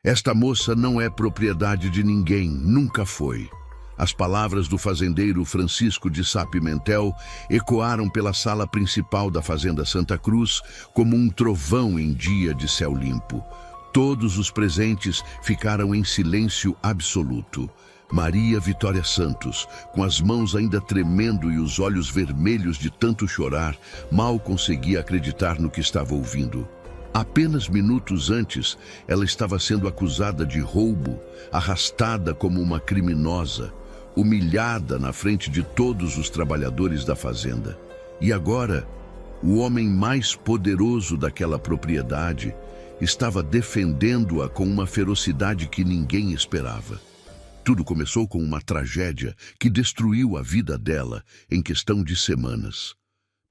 Esta moça não é propriedade de ninguém, nunca foi. As palavras do fazendeiro Francisco de Sá Pimentel ecoaram pela sala principal da Fazenda Santa Cruz como um trovão em dia de céu limpo. Todos os presentes ficaram em silêncio absoluto. Maria Vitória Santos, com as mãos ainda tremendo e os olhos vermelhos de tanto chorar, mal conseguia acreditar no que estava ouvindo. Apenas minutos antes, ela estava sendo acusada de roubo, arrastada como uma criminosa, humilhada na frente de todos os trabalhadores da fazenda. E agora, o homem mais poderoso daquela propriedade estava defendendo-a com uma ferocidade que ninguém esperava. Tudo começou com uma tragédia que destruiu a vida dela em questão de semanas.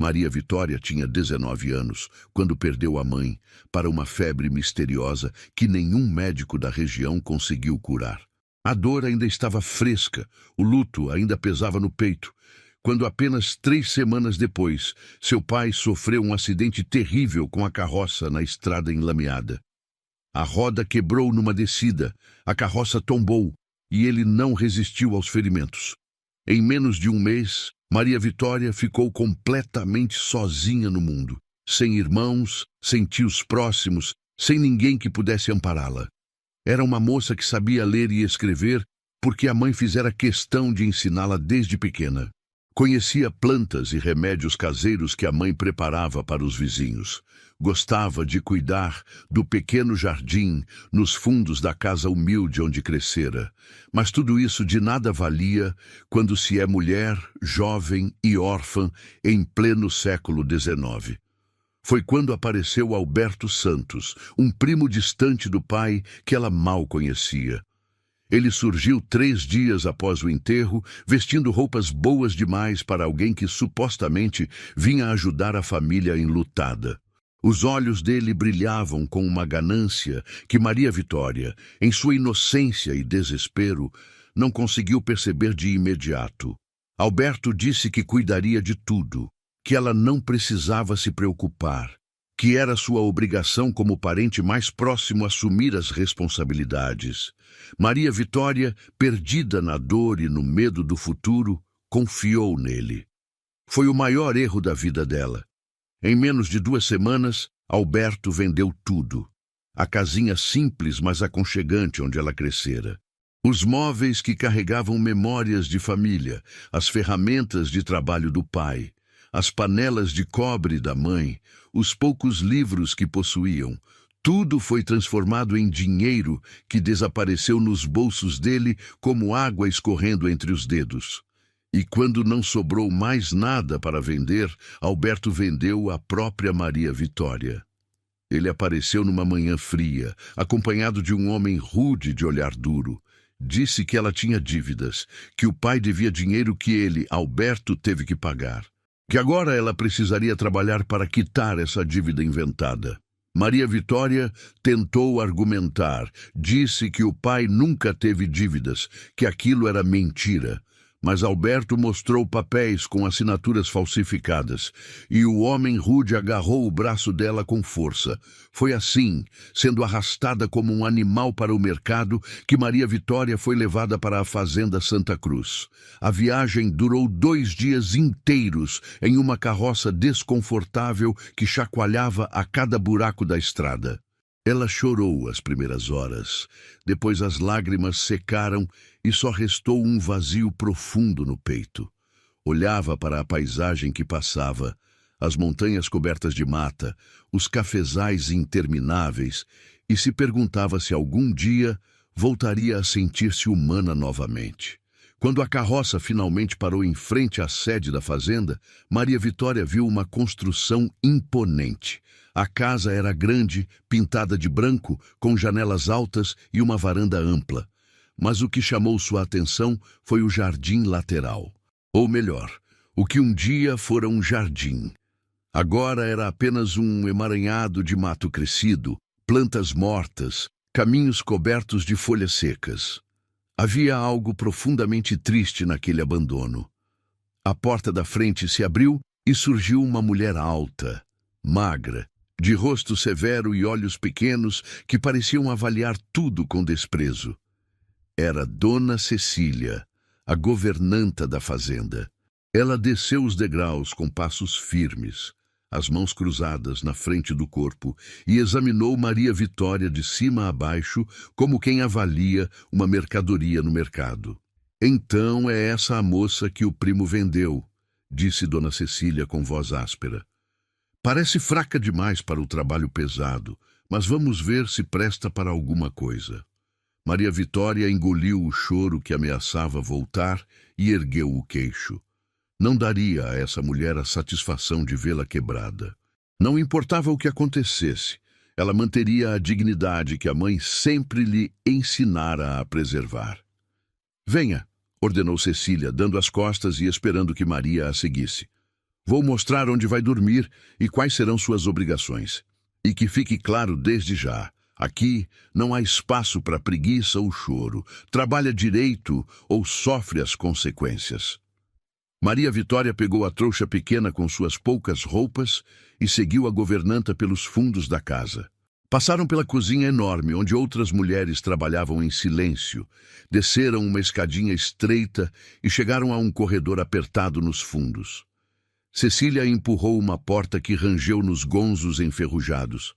Maria Vitória tinha 19 anos quando perdeu a mãe para uma febre misteriosa que nenhum médico da região conseguiu curar. A dor ainda estava fresca, o luto ainda pesava no peito, quando apenas 3 semanas depois, seu pai sofreu um acidente terrível com a carroça na estrada enlameada. A roda quebrou numa descida, a carroça tombou e ele não resistiu aos ferimentos. Em menos de um mês, Maria Vitória ficou completamente sozinha no mundo, sem irmãos, sem tios próximos, sem ninguém que pudesse ampará-la. Era uma moça que sabia ler e escrever porque a mãe fizera questão de ensiná-la desde pequena. Conhecia plantas e remédios caseiros que a mãe preparava para os vizinhos. Gostava de cuidar do pequeno jardim nos fundos da casa humilde onde crescera. Mas tudo isso de nada valia quando se é mulher, jovem e órfã em pleno século XIX. Foi quando apareceu Alberto Santos, um primo distante do pai que ela mal conhecia. Ele surgiu 3 dias após o enterro, vestindo roupas boas demais para alguém que supostamente vinha ajudar a família enlutada. Os olhos dele brilhavam com uma ganância que Maria Vitória, em sua inocência e desespero, não conseguiu perceber de imediato. Alberto disse que cuidaria de tudo, que ela não precisava se preocupar, que era sua obrigação como parente mais próximo assumir as responsabilidades. Maria Vitória, perdida na dor e no medo do futuro, confiou nele. Foi o maior erro da vida dela. Em menos de 2 semanas, Alberto vendeu tudo. A casinha simples, mas aconchegante onde ela crescera. Os móveis que carregavam memórias de família, as ferramentas de trabalho do pai, as panelas de cobre da mãe, os poucos livros que possuíam. Tudo foi transformado em dinheiro que desapareceu nos bolsos dele como água escorrendo entre os dedos. E quando não sobrou mais nada para vender, Alberto vendeu a própria Maria Vitória. Ele apareceu numa manhã fria, acompanhado de um homem rude de olhar duro. Disse que ela tinha dívidas, que o pai devia dinheiro que ele, Alberto, teve que pagar. Que agora ela precisaria trabalhar para quitar essa dívida inventada. Maria Vitória tentou argumentar, disse que o pai nunca teve dívidas, que aquilo era mentira. Mas Alberto mostrou papéis com assinaturas falsificadas, e o homem rude agarrou o braço dela com força. Foi assim, sendo arrastada como um animal para o mercado, que Maria Vitória foi levada para a Fazenda Santa Cruz. A viagem durou 2 dias inteiros em uma carroça desconfortável que chacoalhava a cada buraco da estrada. Ela chorou as primeiras horas, depois as lágrimas secaram e só restou um vazio profundo no peito. Olhava para a paisagem que passava, as montanhas cobertas de mata, os cafezais intermináveis, e se perguntava se algum dia voltaria a sentir-se humana novamente. Quando a carroça finalmente parou em frente à sede da fazenda, Maria Vitória viu uma construção imponente. A casa era grande, pintada de branco, com janelas altas e uma varanda ampla. Mas o que chamou sua atenção foi o jardim lateral. Ou melhor, o que um dia fora um jardim. Agora era apenas um emaranhado de mato crescido, plantas mortas, caminhos cobertos de folhas secas. Havia algo profundamente triste naquele abandono. A porta da frente se abriu e surgiu uma mulher alta, magra, de rosto severo e olhos pequenos que pareciam avaliar tudo com desprezo. Era Dona Cecília, a governanta da fazenda. Ela desceu os degraus com passos firmes, as mãos cruzadas na frente do corpo, e examinou Maria Vitória de cima a baixo como quem avalia uma mercadoria no mercado. "Então é essa a moça que o primo vendeu", disse Dona Cecília com voz áspera. "Parece fraca demais para o trabalho pesado, mas vamos ver se presta para alguma coisa." Maria Vitória engoliu o choro que ameaçava voltar e ergueu o queixo. Não daria a essa mulher a satisfação de vê-la quebrada. Não importava o que acontecesse, ela manteria a dignidade que a mãe sempre lhe ensinara a preservar. "Venha", ordenou Cecília, dando as costas e esperando que Maria a seguisse. "Vou mostrar onde vai dormir e quais serão suas obrigações. E que fique claro desde já, aqui não há espaço para preguiça ou choro. Trabalha direito ou sofre as consequências." Maria Vitória pegou a trouxa pequena com suas poucas roupas e seguiu a governanta pelos fundos da casa. Passaram pela cozinha enorme, onde outras mulheres trabalhavam em silêncio. Desceram uma escadinha estreita e chegaram a um corredor apertado nos fundos. Cecília empurrou uma porta que rangeu nos gonzos enferrujados.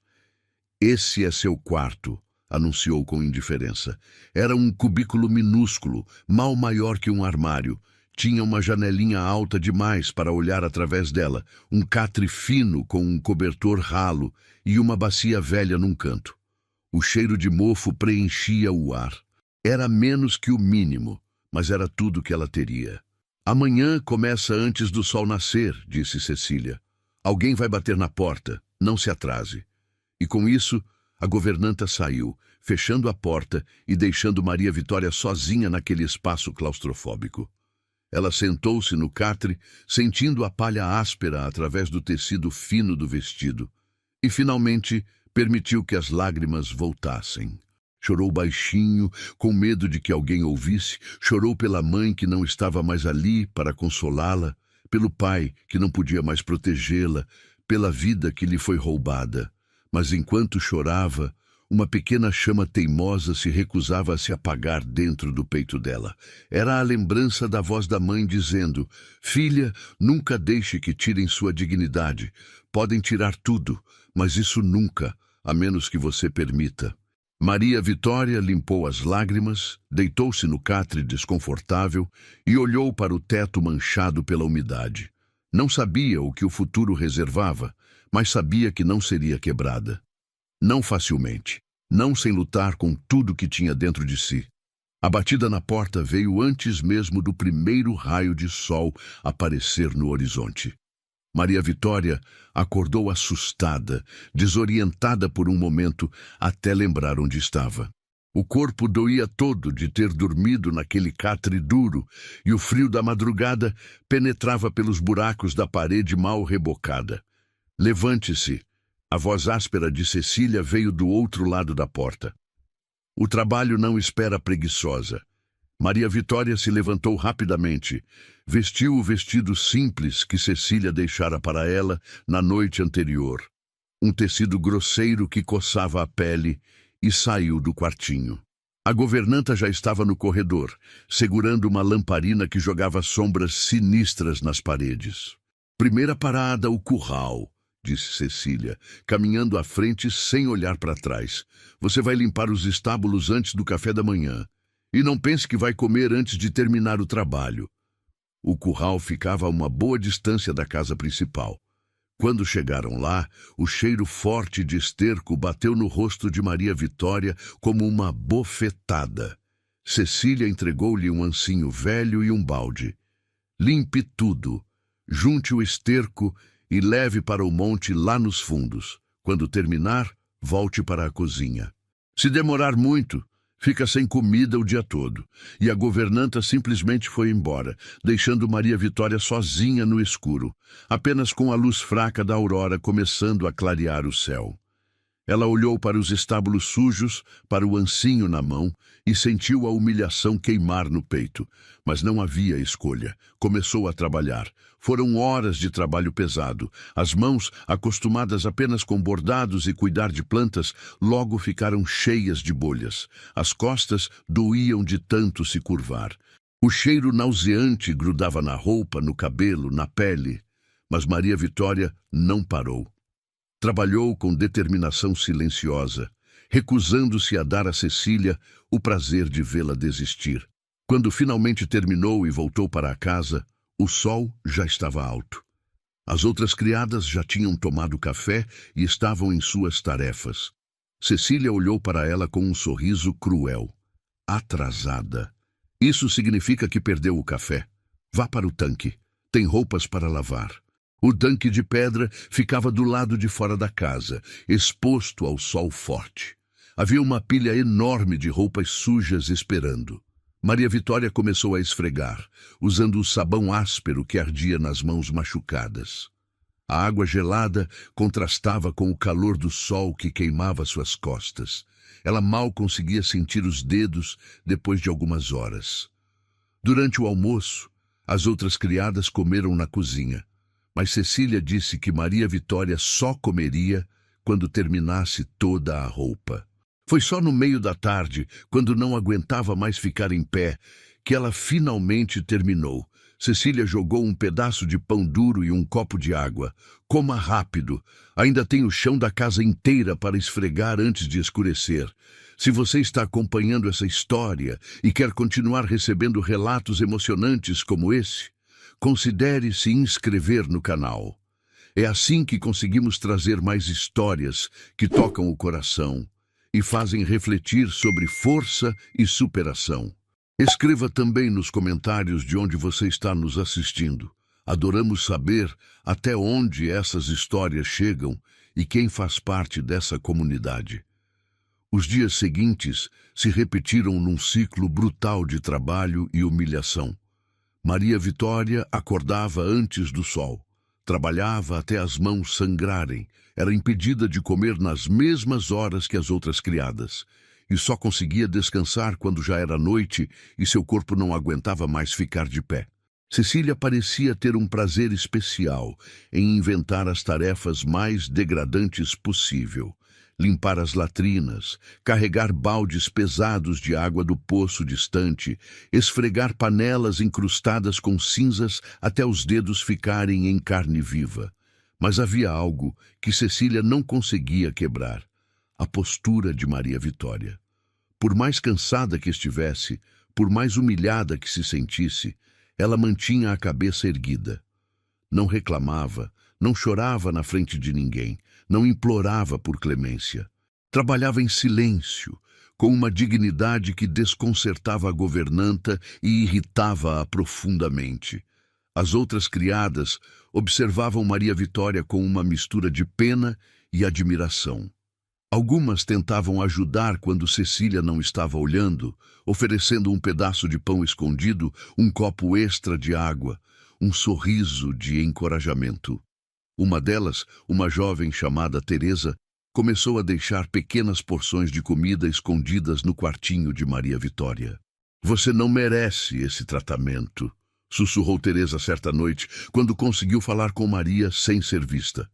"Esse é seu quarto", anunciou com indiferença. Era um cubículo minúsculo, mal maior que um armário. Tinha uma janelinha alta demais para olhar através dela, um catre fino com um cobertor ralo e uma bacia velha num canto. O cheiro de mofo preenchia o ar. Era menos que o mínimo, mas era tudo que ela teria. "Amanhã começa antes do sol nascer", disse Cecília. "Alguém vai bater na porta, não se atrase." E com isso, a governanta saiu, fechando a porta e deixando Maria Vitória sozinha naquele espaço claustrofóbico. Ela sentou-se no catre, sentindo a palha áspera através do tecido fino do vestido, e finalmente permitiu que as lágrimas voltassem. Chorou baixinho, com medo de que alguém ouvisse, chorou pela mãe que não estava mais ali para consolá-la, pelo pai que não podia mais protegê-la, pela vida que lhe foi roubada. Mas enquanto chorava, uma pequena chama teimosa se recusava a se apagar dentro do peito dela. Era a lembrança da voz da mãe dizendo: "Filha, nunca deixe que tirem sua dignidade. Podem tirar tudo, mas isso nunca, a menos que você permita." Maria Vitória limpou as lágrimas, deitou-se no catre desconfortável e olhou para o teto manchado pela umidade. Não sabia o que o futuro reservava, mas sabia que não seria quebrada. Não facilmente, não sem lutar com tudo que tinha dentro de si. A batida na porta veio antes mesmo do primeiro raio de sol aparecer no horizonte. Maria Vitória acordou assustada, desorientada por um momento, até lembrar onde estava. O corpo doía todo de ter dormido naquele catre duro, e o frio da madrugada penetrava pelos buracos da parede mal rebocada. "Levante-se." A voz áspera de Cecília veio do outro lado da porta. "O trabalho não espera preguiçosa." Maria Vitória se levantou rapidamente. Vestiu o vestido simples que Cecília deixara para ela na noite anterior. Um tecido grosseiro que coçava a pele, e saiu do quartinho. A governanta já estava no corredor, segurando uma lamparina que jogava sombras sinistras nas paredes. "Primeira parada, o curral", disse Cecília, caminhando à frente sem olhar para trás. "Você vai limpar os estábulos antes do café da manhã. E não pense que vai comer antes de terminar o trabalho." O curral ficava a uma boa distância da casa principal. Quando chegaram lá, o cheiro forte de esterco bateu no rosto de Maria Vitória como uma bofetada. Cecília entregou-lhe um ancinho velho e um balde. "Limpe tudo, junte o esterco e leve para o monte lá nos fundos. Quando terminar, volte para a cozinha. Se demorar muito, fica sem comida o dia todo." E a governanta simplesmente foi embora, deixando Maria Vitória sozinha no escuro, apenas com a luz fraca da aurora começando a clarear o céu. Ela olhou para os estábulos sujos, para o ancinho na mão e sentiu a humilhação queimar no peito. Mas não havia escolha. Começou a trabalhar. Foram horas de trabalho pesado. As mãos, acostumadas apenas com bordados e cuidar de plantas, logo ficaram cheias de bolhas. As costas doíam de tanto se curvar. O cheiro nauseante grudava na roupa, no cabelo, na pele. Mas Maria Vitória não parou. Trabalhou com determinação silenciosa, recusando-se a dar a Cecília o prazer de vê-la desistir. Quando finalmente terminou e voltou para a casa, o sol já estava alto. As outras criadas já tinham tomado café e estavam em suas tarefas. Cecília olhou para ela com um sorriso cruel. Atrasada. Isso significa que perdeu o café. Vá para o tanque. Tem roupas para lavar. O tanque de pedra ficava do lado de fora da casa, exposto ao sol forte. Havia uma pilha enorme de roupas sujas esperando. Maria Vitória começou a esfregar, usando o sabão áspero que ardia nas mãos machucadas. A água gelada contrastava com o calor do sol que queimava suas costas. Ela mal conseguia sentir os dedos depois de algumas horas. Durante o almoço, as outras criadas comeram na cozinha. Mas Cecília disse que Maria Vitória só comeria quando terminasse toda a roupa. Foi só no meio da tarde, quando não aguentava mais ficar em pé, que ela finalmente terminou. Cecília jogou um pedaço de pão duro e um copo de água. Coma rápido. Ainda tem o chão da casa inteira para esfregar antes de escurecer. Se você está acompanhando essa história e quer continuar recebendo relatos emocionantes como esse, considere se inscrever no canal. É assim que conseguimos trazer mais histórias que tocam o coração e fazem refletir sobre força e superação. Escreva também nos comentários de onde você está nos assistindo. Adoramos saber até onde essas histórias chegam e quem faz parte dessa comunidade. Os dias seguintes se repetiram num ciclo brutal de trabalho e humilhação. Maria Vitória acordava antes do sol, trabalhava até as mãos sangrarem, era impedida de comer nas mesmas horas que as outras criadas, e só conseguia descansar quando já era noite e seu corpo não aguentava mais ficar de pé. Cecília parecia ter um prazer especial em inventar as tarefas mais degradantes possível. Limpar as latrinas, carregar baldes pesados de água do poço distante, esfregar panelas incrustadas com cinzas até os dedos ficarem em carne viva. Mas havia algo que Cecília não conseguia quebrar: a postura de Maria Vitória. Por mais cansada que estivesse, por mais humilhada que se sentisse, ela mantinha a cabeça erguida. Não reclamava, não chorava na frente de ninguém, não implorava por clemência. Trabalhava em silêncio, com uma dignidade que desconcertava a governanta e irritava-a profundamente. As outras criadas observavam Maria Vitória com uma mistura de pena e admiração. Algumas tentavam ajudar quando Cecília não estava olhando, oferecendo um pedaço de pão escondido, um copo extra de água, um sorriso de encorajamento. Uma delas, uma jovem chamada Teresa, começou a deixar pequenas porções de comida escondidas no quartinho de Maria Vitória. "Você não merece esse tratamento", sussurrou Teresa certa noite, quando conseguiu falar com Maria sem ser vista.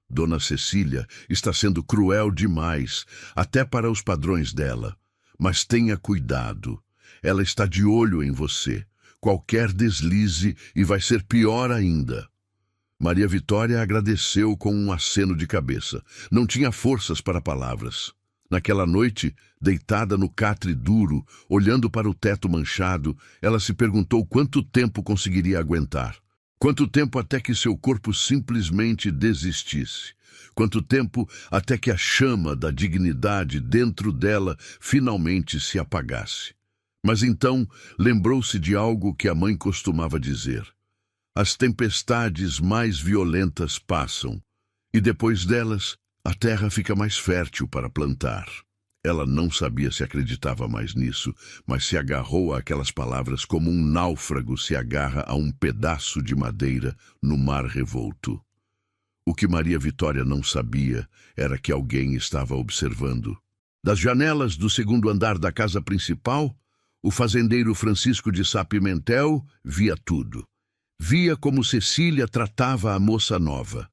"Dona Cecília está sendo cruel demais, até para os padrões dela. Mas tenha cuidado. Ela está de olho em você. Qualquer deslize e vai ser pior ainda." Maria Vitória agradeceu com um aceno de cabeça. Não tinha forças para palavras. Naquela noite, deitada no catre duro, olhando para o teto manchado, ela se perguntou quanto tempo conseguiria aguentar. Quanto tempo até que seu corpo simplesmente desistisse? Quanto tempo até que a chama da dignidade dentro dela finalmente se apagasse? Mas então lembrou-se de algo que a mãe costumava dizer: "As tempestades mais violentas passam, e depois delas, a terra fica mais fértil para plantar." Ela não sabia se acreditava mais nisso, mas se agarrou àquelas palavras como um náufrago se agarra a um pedaço de madeira no mar revolto. O que Maria Vitória não sabia era que alguém estava observando. Das janelas do segundo andar da casa principal, o fazendeiro Francisco de Sá Pimentel via tudo. Via como Cecília tratava a moça nova.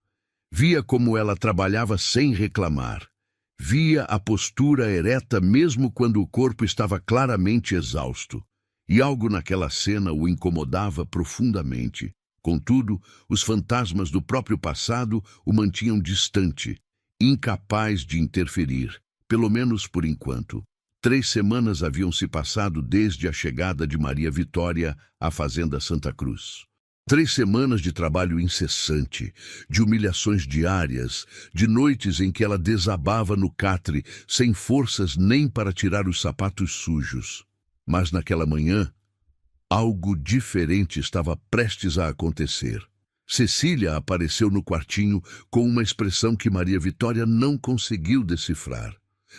Via como ela trabalhava sem reclamar. Via a postura ereta mesmo quando o corpo estava claramente exausto. E algo naquela cena o incomodava profundamente. Contudo, os fantasmas do próprio passado o mantinham distante, incapaz de interferir, pelo menos por enquanto. 3 semanas haviam se passado desde a chegada de Maria Vitória à fazenda Santa Cruz. 3 semanas de trabalho incessante, de humilhações diárias, de noites em que ela desabava no catre, sem forças nem para tirar os sapatos sujos. Mas naquela manhã, algo diferente estava prestes a acontecer. Cecília apareceu no quartinho com uma expressão que Maria Vitória não conseguiu decifrar.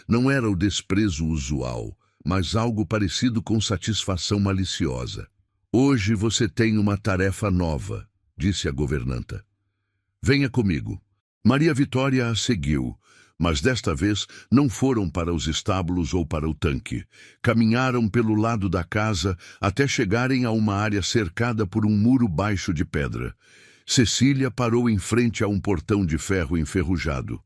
Não era o desprezo usual, mas algo parecido com satisfação maliciosa. "Hoje você tem uma tarefa nova", disse a governanta. "Venha comigo." Maria Vitória a seguiu, mas desta vez não foram para os estábulos ou para o tanque. Caminharam pelo lado da casa até chegarem a uma área cercada por um muro baixo de pedra. Cecília parou em frente a um portão de ferro enferrujado.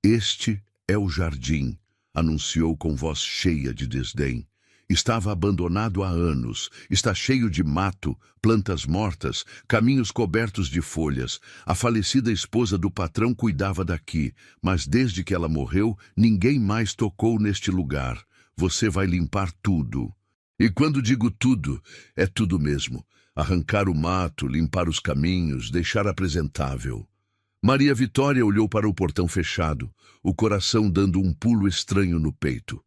"Este é o jardim", anunciou com voz cheia de desdém. "Estava abandonado há anos, está cheio de mato, plantas mortas, caminhos cobertos de folhas. A falecida esposa do patrão cuidava daqui, mas desde que ela morreu, ninguém mais tocou neste lugar. Você vai limpar tudo." E quando digo tudo, é tudo mesmo. Arrancar o mato, limpar os caminhos, deixar apresentável. Maria Vitória olhou para o portão fechado, o coração dando um pulo estranho no peito.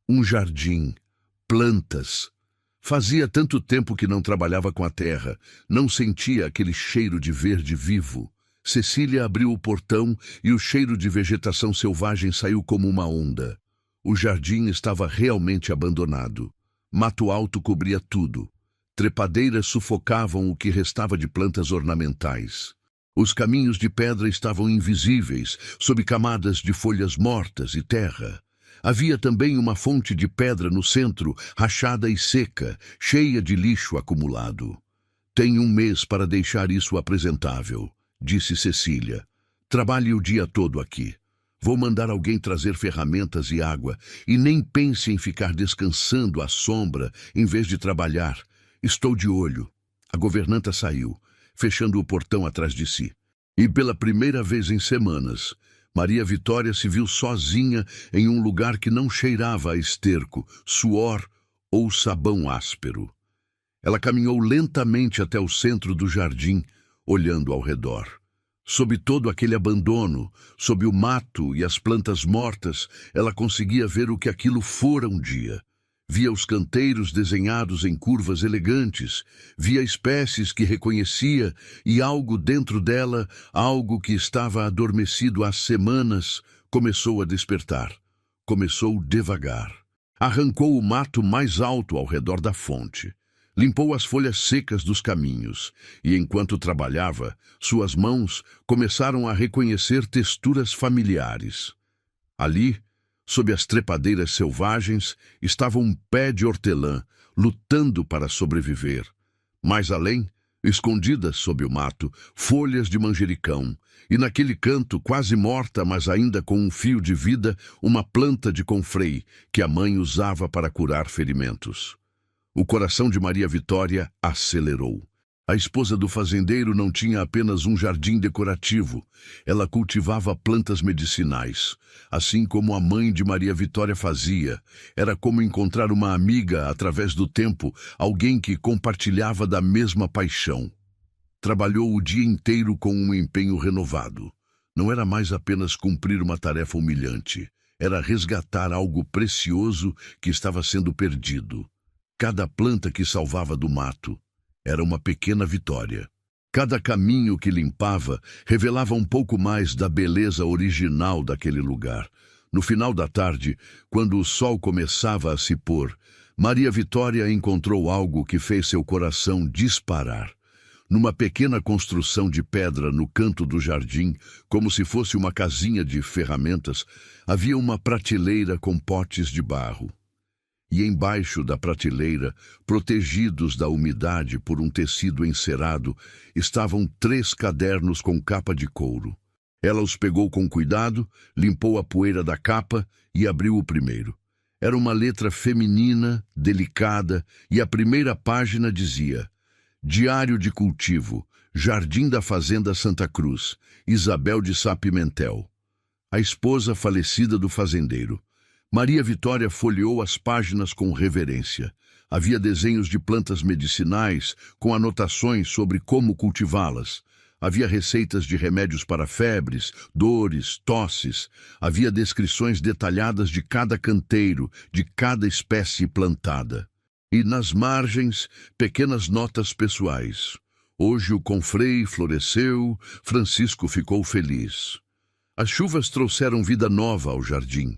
Um jardim. Plantas. Fazia tanto tempo que não trabalhava com a terra, não sentia aquele cheiro de verde vivo. Cecília abriu o portão e o cheiro de vegetação selvagem saiu como uma onda. O jardim estava realmente abandonado. Mato alto cobria tudo. Trepadeiras sufocavam o que restava de plantas ornamentais. Os caminhos de pedra estavam invisíveis, sob camadas de folhas mortas e terra. Havia também uma fonte de pedra no centro, rachada e seca, cheia de lixo acumulado. "Tem 1 mês para deixar isso apresentável", disse Cecília. "Trabalhe o dia todo aqui. Vou mandar alguém trazer ferramentas e água, e nem pense em ficar descansando à sombra em vez de trabalhar. Estou de olho." A governanta saiu, fechando o portão atrás de si. E pela primeira vez em semanas, Maria Vitória se viu sozinha em um lugar que não cheirava a esterco, suor ou sabão áspero. Ela caminhou lentamente até o centro do jardim, olhando ao redor. Sob todo aquele abandono, sob o mato e as plantas mortas, ela conseguia ver o que aquilo fora um dia. Via os canteiros desenhados em curvas elegantes, via espécies que reconhecia e algo dentro dela, algo que estava adormecido há semanas, começou a despertar. Começou devagar. Arrancou o mato mais alto ao redor da fonte. Limpou as folhas secas dos caminhos e, enquanto trabalhava, suas mãos começaram a reconhecer texturas familiares. Ali, sob as trepadeiras selvagens, estava um pé de hortelã, lutando para sobreviver. Mais além, escondidas sob o mato, folhas de manjericão, e naquele canto, quase morta, mas ainda com um fio de vida, uma planta de confrei, que a mãe usava para curar ferimentos. O coração de Maria Vitória acelerou. A esposa do fazendeiro não tinha apenas um jardim decorativo, ela cultivava plantas medicinais, assim como a mãe de Maria Vitória fazia. Era como encontrar uma amiga através do tempo, alguém que compartilhava da mesma paixão. Trabalhou o dia inteiro com um empenho renovado. Não era mais apenas cumprir uma tarefa humilhante, era resgatar algo precioso que estava sendo perdido. Cada planta que salvava do mato era uma pequena vitória. Cada caminho que limpava revelava um pouco mais da beleza original daquele lugar. No final da tarde, quando o sol começava a se pôr, Maria Vitória encontrou algo que fez seu coração disparar. Numa pequena construção de pedra no canto do jardim, como se fosse uma casinha de ferramentas, havia uma prateleira com potes de barro. E embaixo da prateleira, protegidos da umidade por um tecido encerado, estavam 3 cadernos com capa de couro. Ela os pegou com cuidado, limpou a poeira da capa e abriu o primeiro. Era uma letra feminina, delicada, e a primeira página dizia: Diário de cultivo, Jardim da Fazenda Santa Cruz, Isabel de Sá Pimentel. A esposa falecida do fazendeiro. Maria Vitória folheou as páginas com reverência. Havia desenhos de plantas medicinais, com anotações sobre como cultivá-las. Havia receitas de remédios para febres, dores, tosses. Havia descrições detalhadas de cada canteiro, de cada espécie plantada. E nas margens, pequenas notas pessoais. Hoje o confrei floresceu, Francisco ficou feliz. As chuvas trouxeram vida nova ao jardim.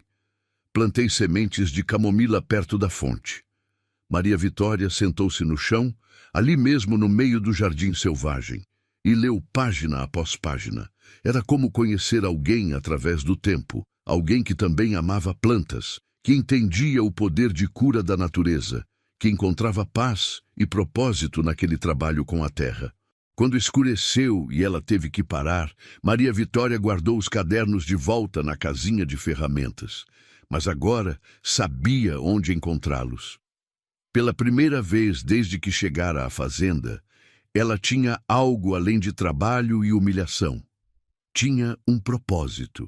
Plantei sementes de camomila perto da fonte. Maria Vitória sentou-se no chão, ali mesmo no meio do jardim selvagem, e leu página após página. Era como conhecer alguém através do tempo, alguém que também amava plantas, que entendia o poder de cura da natureza, que encontrava paz e propósito naquele trabalho com a terra. Quando escureceu e ela teve que parar, Maria Vitória guardou os cadernos de volta na casinha de ferramentas. Mas agora sabia onde encontrá-los. Pela primeira vez desde que chegara à fazenda, ela tinha algo além de trabalho e humilhação. Tinha um propósito.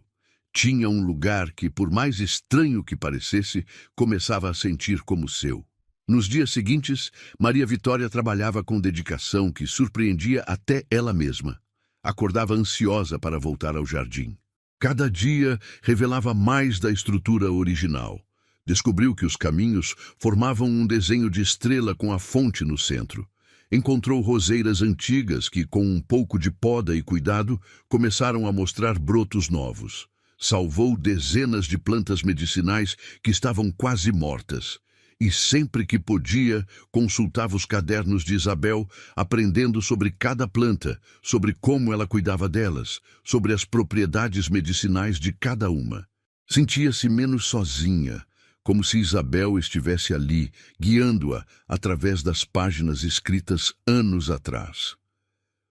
Tinha um lugar que, por mais estranho que parecesse, começava a sentir como seu. Nos dias seguintes, Maria Vitória trabalhava com dedicação que surpreendia até ela mesma. Acordava ansiosa para voltar ao jardim. Cada dia revelava mais da estrutura original. Descobriu que os caminhos formavam um desenho de estrela com a fonte no centro. Encontrou roseiras antigas que, com um pouco de poda e cuidado, começaram a mostrar brotos novos. Salvou dezenas de plantas medicinais que estavam quase mortas. E sempre que podia, consultava os cadernos de Isabel, aprendendo sobre cada planta, sobre como ela cuidava delas, sobre as propriedades medicinais de cada uma. Sentia-se menos sozinha, como se Isabel estivesse ali, guiando-a através das páginas escritas anos atrás.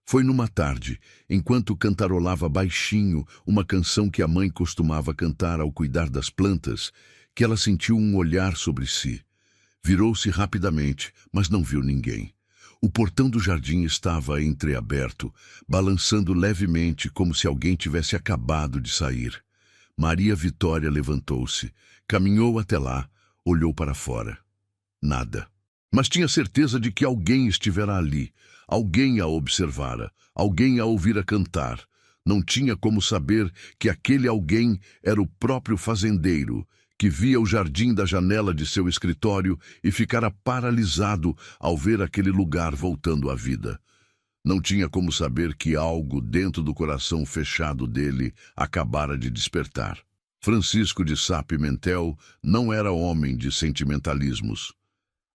Foi numa tarde, enquanto cantarolava baixinho uma canção que a mãe costumava cantar ao cuidar das plantas, que ela sentiu um olhar sobre si. Virou-se rapidamente, mas não viu ninguém. O portão do jardim estava entreaberto, balançando levemente como se alguém tivesse acabado de sair. Maria Vitória levantou-se, caminhou até lá, olhou para fora. Nada. Mas tinha certeza de que alguém estivera ali, alguém a observara, alguém a ouvira cantar. Não tinha como saber que aquele alguém era o próprio fazendeiro, que via o jardim da janela de seu escritório e ficara paralisado ao ver aquele lugar voltando à vida. Não tinha como saber que algo dentro do coração fechado dele acabara de despertar. Francisco de Sá Pimentel não era homem de sentimentalismos.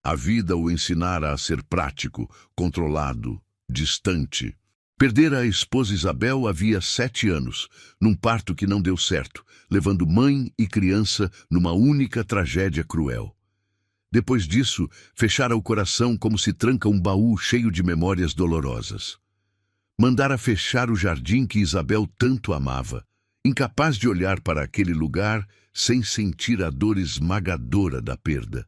A vida o ensinara a ser prático, controlado, distante. Perdera a esposa Isabel havia 7 anos, num parto que não deu certo, levando mãe e criança numa única tragédia cruel. Depois disso, fechara o coração como se tranca um baú cheio de memórias dolorosas. Mandara fechar o jardim que Isabel tanto amava, incapaz de olhar para aquele lugar sem sentir a dor esmagadora da perda.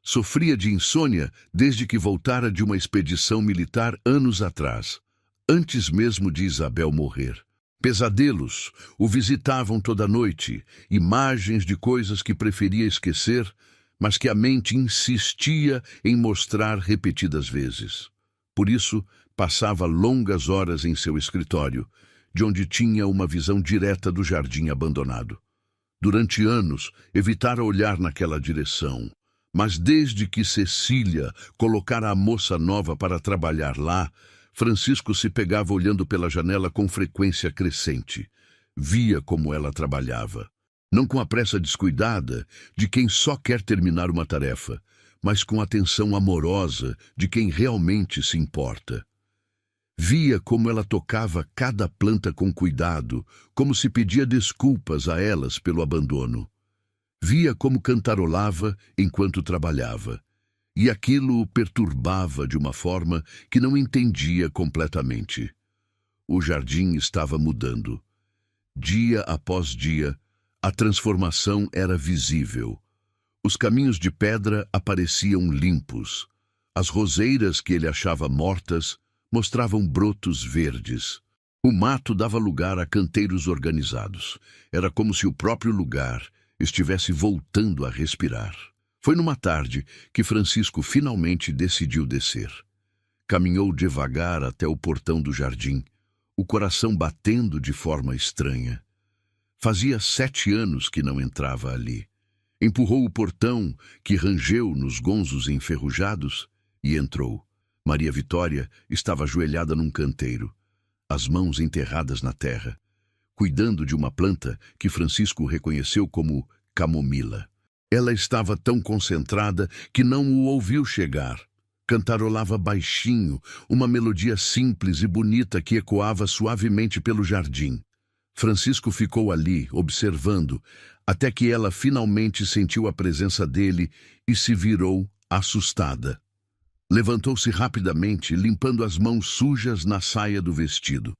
Sofria de insônia desde que voltara de uma expedição militar anos atrás, antes mesmo de Isabel morrer. Pesadelos o visitavam toda noite, imagens de coisas que preferia esquecer, mas que a mente insistia em mostrar repetidas vezes. Por isso, passava longas horas em seu escritório, de onde tinha uma visão direta do jardim abandonado. Durante anos, evitara olhar naquela direção, mas desde que Cecília colocara a moça nova para trabalhar lá, Francisco se pegava olhando pela janela com frequência crescente. Via como ela trabalhava. Não com a pressa descuidada de quem só quer terminar uma tarefa, mas com a atenção amorosa de quem realmente se importa. Via como ela tocava cada planta com cuidado, como se pedia desculpas a elas pelo abandono. Via como cantarolava enquanto trabalhava, e aquilo o perturbava de uma forma que não entendia completamente. O jardim estava mudando. Dia após dia, a transformação era visível. Os caminhos de pedra apareciam limpos. As roseiras que ele achava mortas mostravam brotos verdes. O mato dava lugar a canteiros organizados. Era como se o próprio lugar estivesse voltando a respirar. Foi numa tarde que Francisco finalmente decidiu descer. Caminhou devagar até o portão do jardim, o coração batendo de forma estranha. Fazia 7 anos que não entrava ali. Empurrou o portão, que rangeu nos gonzos enferrujados, e entrou. Maria Vitória estava ajoelhada num canteiro, as mãos enterradas na terra, cuidando de uma planta que Francisco reconheceu como camomila. Ela estava tão concentrada que não o ouviu chegar. Cantarolava baixinho, uma melodia simples e bonita que ecoava suavemente pelo jardim. Francisco ficou ali, observando, até que ela finalmente sentiu a presença dele e se virou, assustada. Levantou-se rapidamente, limpando as mãos sujas na saia do vestido.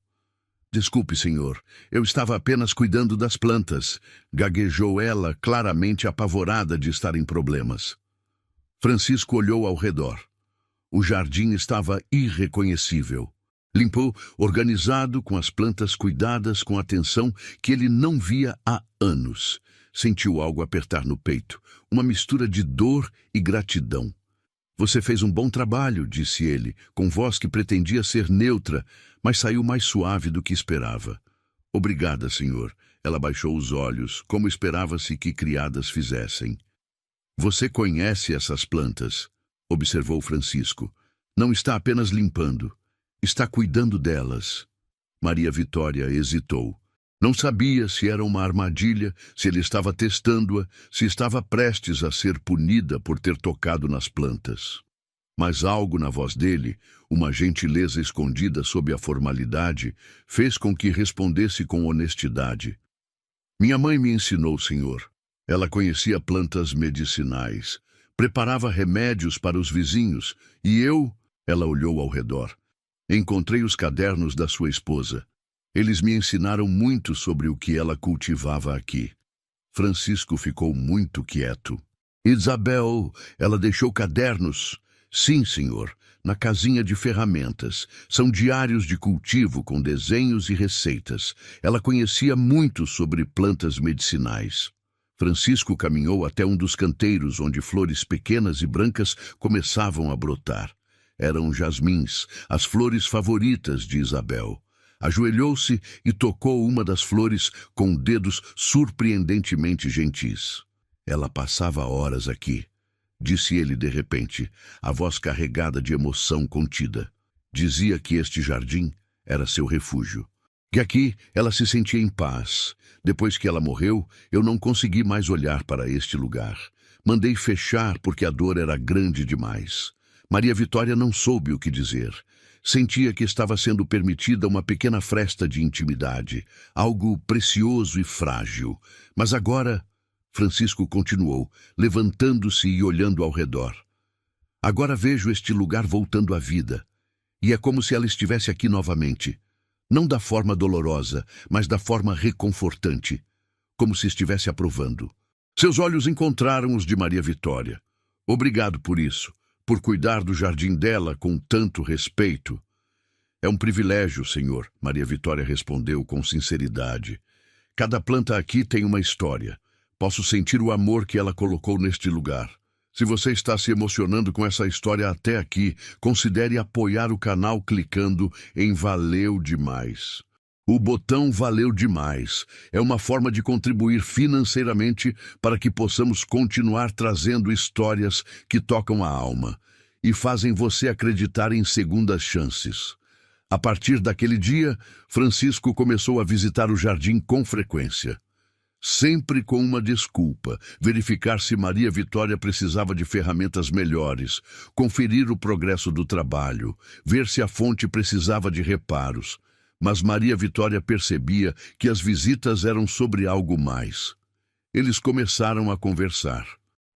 "Desculpe, senhor, eu estava apenas cuidando das plantas", gaguejou ela, claramente apavorada de estar em problemas. Francisco olhou ao redor. O jardim estava irreconhecível. Limpou, organizado, com as plantas cuidadas com atenção que ele não via há anos. Sentiu algo apertar no peito, uma mistura de dor e gratidão. "Você fez um bom trabalho", disse ele, com voz que pretendia ser neutra, mas saiu mais suave do que esperava. "Obrigada, senhor." Ela baixou os olhos, como esperava-se que criadas fizessem. "Você conhece essas plantas?", observou Francisco. "Não está apenas limpando, está cuidando delas." Maria Vitória hesitou. Não sabia se era uma armadilha, se ele estava testando-a, se estava prestes a ser punida por ter tocado nas plantas. Mas algo na voz dele, uma gentileza escondida sob a formalidade, fez com que respondesse com honestidade. "Minha mãe me ensinou, senhor. Ela conhecia plantas medicinais, preparava remédios para os vizinhos, e eu..." Ela olhou ao redor. "Encontrei os cadernos da sua esposa. Eles me ensinaram muito sobre o que ela cultivava aqui." Francisco ficou muito quieto. "Isabel, ela deixou cadernos?" "Sim, senhor, na casinha de ferramentas. São diários de cultivo com desenhos e receitas. Ela conhecia muito sobre plantas medicinais." Francisco caminhou até um dos canteiros onde flores pequenas e brancas começavam a brotar. Eram jasmins, as flores favoritas de Isabel. Ajoelhou-se e tocou uma das flores com dedos surpreendentemente gentis. "Ela passava horas aqui", disse ele de repente, a voz carregada de emoção contida. Dizia que este jardim era seu refúgio. Que aqui ela se sentia em paz. "Depois que ela morreu, eu não consegui mais olhar para este lugar. Mandei fechar porque a dor era grande demais." Maria Vitória não soube o que dizer. Sentia que estava sendo permitida uma pequena fresta de intimidade, algo precioso e frágil. Mas agora, Francisco continuou, levantando-se e olhando ao redor. "Agora vejo este lugar voltando à vida. E é como se ela estivesse aqui novamente. Não da forma dolorosa, mas da forma reconfortante. Como se estivesse aprovando." Seus olhos encontraram os de Maria Vitória. "Obrigado por isso. Por cuidar do jardim dela com tanto respeito." "É um privilégio, senhor", Maria Vitória respondeu com sinceridade. "Cada planta aqui tem uma história. Posso sentir o amor que ela colocou neste lugar. Se você está se emocionando com essa história até aqui, considere apoiar o canal clicando em Valeu Demais. O botão Valeu Demais é uma forma de contribuir financeiramente para que possamos continuar trazendo histórias que tocam a alma e fazem você acreditar em segundas chances. A partir daquele dia, Francisco começou a visitar o jardim com frequência. sempre com uma desculpa: verificar se Maria Vitória precisava de ferramentas melhores, conferir o progresso do trabalho, ver se a fonte precisava de reparos. Mas Maria Vitória percebia que as visitas eram sobre algo mais. Eles começaram a conversar.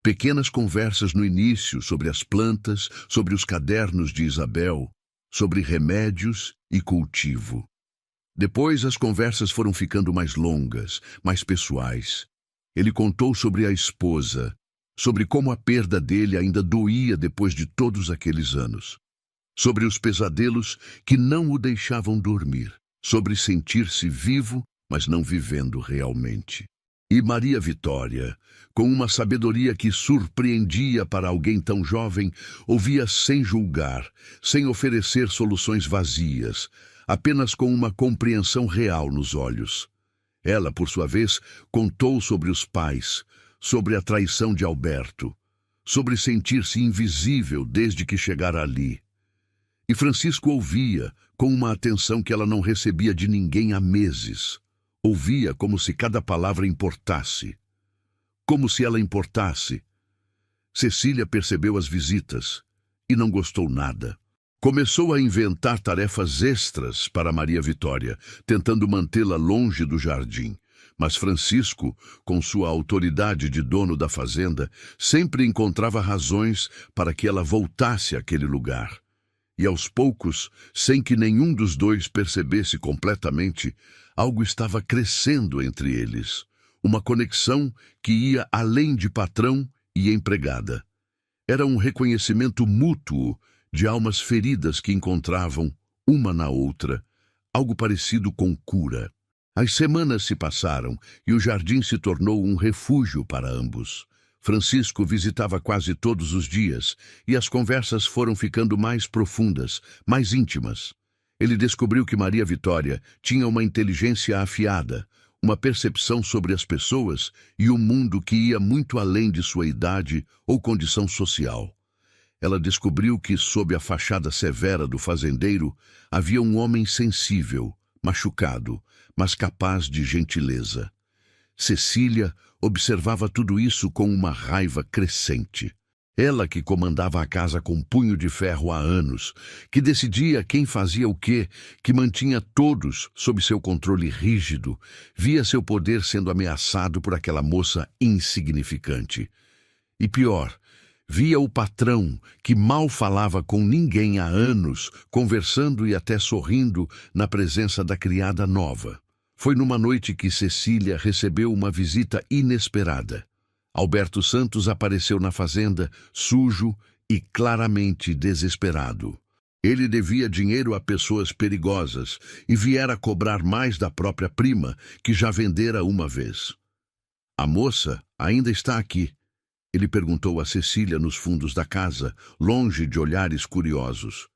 Pequenas conversas no início sobre as plantas, sobre os cadernos de Isabel, sobre remédios e cultivo. Depois as conversas foram ficando mais longas, mais pessoais. Ele contou sobre a esposa, sobre como a perda dele ainda doía depois de todos aqueles anos. Sobre os pesadelos que não o deixavam dormir, sobre sentir-se vivo, mas não vivendo realmente. E Maria Vitória, com uma sabedoria que surpreendia para alguém tão jovem, ouvia sem julgar, sem oferecer soluções vazias, apenas com uma compreensão real nos olhos. Ela, por sua vez, contou sobre os pais, sobre a traição de Alberto, sobre sentir-se invisível desde que chegara ali. E Francisco ouvia, com uma atenção que ela não recebia de ninguém há meses. Ouvia como se cada palavra importasse. Como se ela importasse. Cecília percebeu as visitas e não gostou nada. Começou a inventar tarefas extras para Maria Vitória, tentando mantê-la longe do jardim. Mas Francisco, com sua autoridade de dono da fazenda, sempre encontrava razões para que ela voltasse àquele lugar. E aos poucos, sem que nenhum dos dois percebesse completamente, algo estava crescendo entre eles. Uma conexão que ia além de patrão e empregada. Era um reconhecimento mútuo de almas feridas que encontravam, uma na outra, algo parecido com cura. As semanas se passaram e o jardim se tornou um refúgio para ambos. Francisco visitava quase todos os dias e as conversas foram ficando mais profundas, mais íntimas. Ele descobriu que Maria Vitória tinha uma inteligência afiada, uma percepção sobre as pessoas e o mundo que ia muito além de sua idade ou condição social. Ela descobriu que, sob a fachada severa do fazendeiro, havia um homem sensível, machucado, mas capaz de gentileza. Cecília observava tudo isso com uma raiva crescente. Ela que comandava a casa com punho de ferro há anos, que decidia quem fazia o quê, que mantinha todos sob seu controle rígido, via seu poder sendo ameaçado por aquela moça insignificante. E pior, via o patrão, que mal falava com ninguém há anos, conversando e até sorrindo na presença da criada nova. Foi numa noite que Cecília recebeu uma visita inesperada. Alberto Santos apareceu na fazenda, sujo e claramente desesperado. Ele devia dinheiro a pessoas perigosas e viera cobrar mais da própria prima, que já vendera uma vez. "A moça ainda está aqui?" Ele perguntou a Cecília nos fundos da casa, longe de olhares curiosos.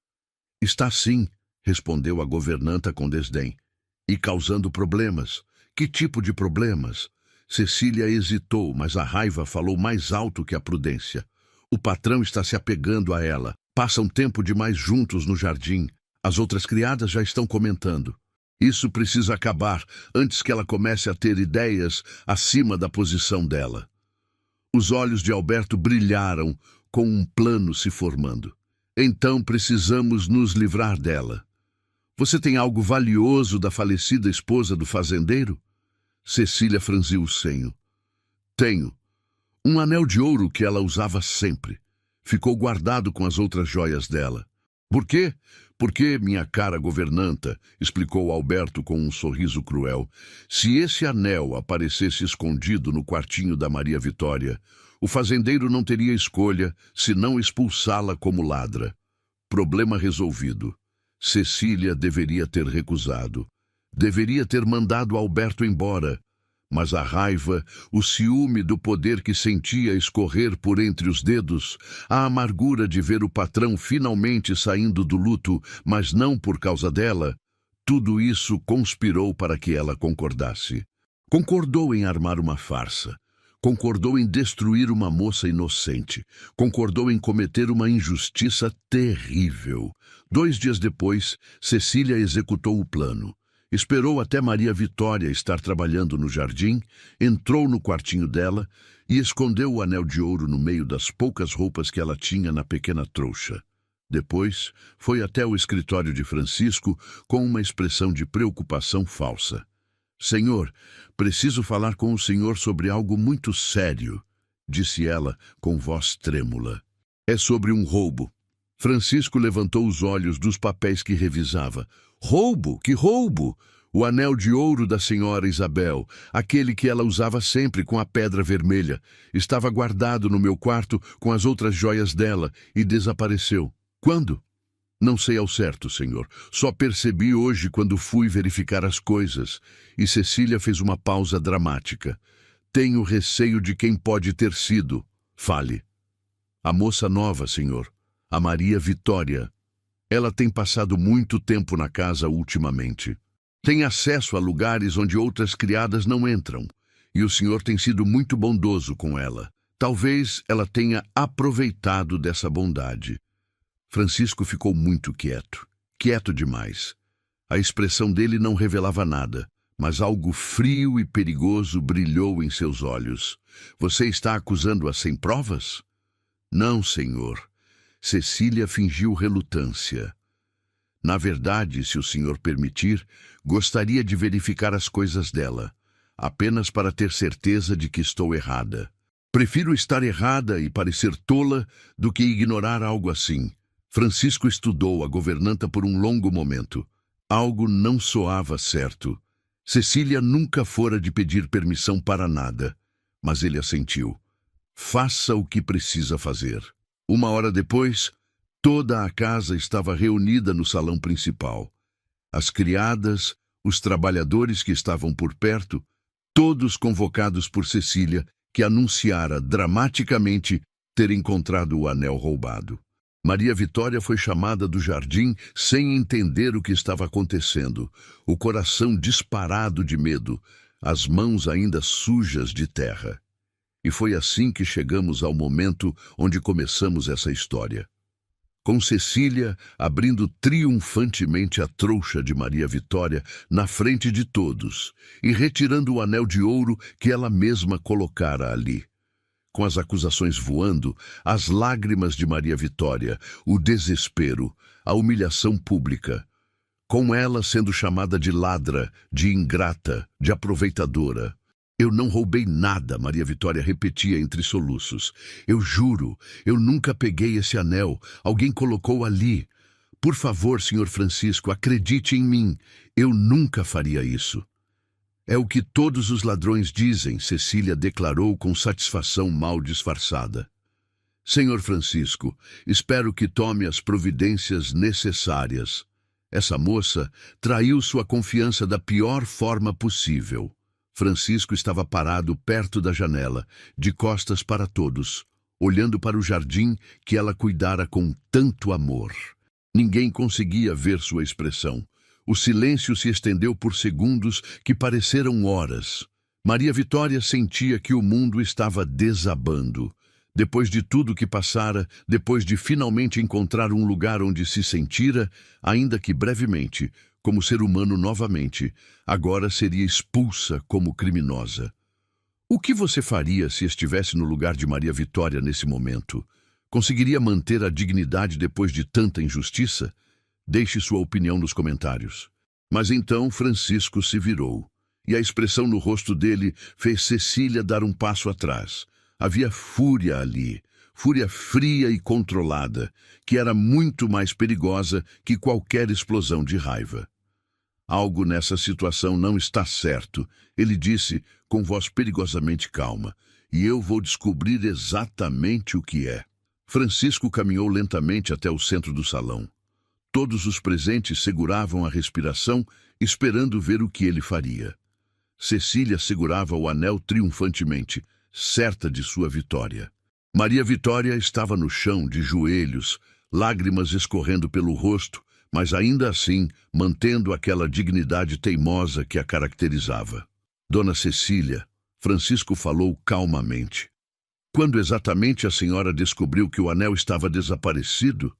"Está sim", respondeu a governanta com desdém. "E causando problemas. Que tipo de problemas?" Cecília hesitou, mas a raiva falou mais alto que a prudência. "O patrão está se apegando a ela. Passam tempo demais juntos no jardim. As outras criadas já estão comentando. Isso precisa acabar antes que ela comece a ter ideias acima da posição dela." Os olhos de Alberto brilharam, com um plano se formando. "Então precisamos nos livrar dela. Você tem algo valioso da falecida esposa do fazendeiro?" Cecília franziu o senho. "Tenho. Um anel de ouro que ela usava sempre. Ficou guardado com as outras joias dela." "Por quê?" "Porque, minha cara governanta", explicou Alberto com um sorriso cruel, "se esse anel aparecesse escondido no quartinho da Maria Vitória, o fazendeiro não teria escolha senão expulsá-la como ladra. Problema resolvido. Cecília deveria ter recusado. Deveria ter mandado Alberto embora, mas a raiva, o ciúme do poder que sentia escorrer por entre os dedos, a amargura de ver o patrão finalmente saindo do luto, mas não por causa dela, tudo isso conspirou para que ela concordasse. Concordou em armar uma farsa. Concordou em destruir uma moça inocente. Concordou em cometer uma injustiça terrível. 2 dias depois, Cecília executou o plano. Esperou até Maria Vitória estar trabalhando no jardim, entrou no quartinho dela e escondeu o anel de ouro no meio das poucas roupas que ela tinha na pequena trouxa. Depois, foi até o escritório de Francisco com uma expressão de preocupação falsa. «Senhor, preciso falar com o senhor sobre algo muito sério», disse ela com voz trêmula. «É sobre um roubo». Francisco levantou os olhos dos papéis que revisava. «Roubo? Que roubo? O anel de ouro da senhora Isabel, aquele que ela usava sempre com a pedra vermelha, estava guardado no meu quarto com as outras joias dela e desapareceu. Quando? Não sei ao certo, senhor. Só percebi hoje quando fui verificar as coisas». E Cecília fez uma pausa dramática. «Tenho receio de quem pode ter sido. Fale». «A moça nova, senhor. A Maria Vitória. Ela tem passado muito tempo na casa ultimamente. Tem acesso a lugares onde outras criadas não entram. E o senhor tem sido muito bondoso com ela. Talvez ela tenha aproveitado dessa bondade». Francisco ficou muito quieto. Quieto demais. A expressão dele não revelava nada, mas algo frio e perigoso brilhou em seus olhos. «Você está acusando-a sem provas?» «Não, senhor». Cecília fingiu relutância. «Na verdade, se o senhor permitir, gostaria de verificar as coisas dela, apenas para ter certeza de que estou errada. Prefiro estar errada e parecer tola do que ignorar algo assim». Francisco estudou a governanta por um longo momento. Algo não soava certo. Cecília nunca fora de pedir permissão para nada, mas ele assentiu. «Faça o que precisa fazer». 1 hora depois, toda a casa estava reunida no salão principal. As criadas, os trabalhadores que estavam por perto, todos convocados por Cecília, que anunciara dramaticamente ter encontrado o anel roubado. Maria Vitória foi chamada do jardim sem entender o que estava acontecendo, o coração disparado de medo, as mãos ainda sujas de terra. E foi assim que chegamos ao momento onde começamos essa história. Com Cecília abrindo triunfantemente a trouxa de Maria Vitória na frente de todos e retirando o anel de ouro que ela mesma colocara ali. Com as acusações voando, as lágrimas de Maria Vitória, o desespero, a humilhação pública. Com ela sendo chamada de ladra, de ingrata, de aproveitadora. «Eu não roubei nada», Maria Vitória repetia entre soluços. «Eu juro, eu nunca peguei esse anel. Alguém colocou ali. Por favor, senhor Francisco, acredite em mim. Eu nunca faria isso». «É o que todos os ladrões dizem», Cecília declarou com satisfação mal disfarçada. «Senhor Francisco, espero que tome as providências necessárias. Essa moça traiu sua confiança da pior forma possível». Francisco estava parado perto da janela, de costas para todos, olhando para o jardim que ela cuidara com tanto amor. Ninguém conseguia ver sua expressão. O silêncio se estendeu por segundos que pareceram horas. Maria Vitória sentia que o mundo estava desabando. Depois de tudo que passara, depois de finalmente encontrar um lugar onde se sentira, ainda que brevemente, como ser humano novamente, agora seria expulsa como criminosa. O que você faria se estivesse no lugar de Maria Vitória nesse momento? Conseguiria manter a dignidade depois de tanta injustiça? Deixe sua opinião nos comentários. Mas então Francisco se virou, e a expressão no rosto dele fez Cecília dar um passo atrás. Havia fúria ali, fúria fria e controlada, que era muito mais perigosa que qualquer explosão de raiva. «Algo nessa situação não está certo», ele disse com voz perigosamente calma, «e eu vou descobrir exatamente o que é». Francisco caminhou lentamente até o centro do salão. Todos os presentes seguravam a respiração, esperando ver o que ele faria. Cecília segurava o anel triunfantemente, certa de sua vitória. Maria Vitória estava no chão, de joelhos, lágrimas escorrendo pelo rosto, mas ainda assim mantendo aquela dignidade teimosa que a caracterizava. «Dona Cecília», Francisco falou calmamente. «Quando exatamente a senhora descobriu que o anel estava desaparecido?»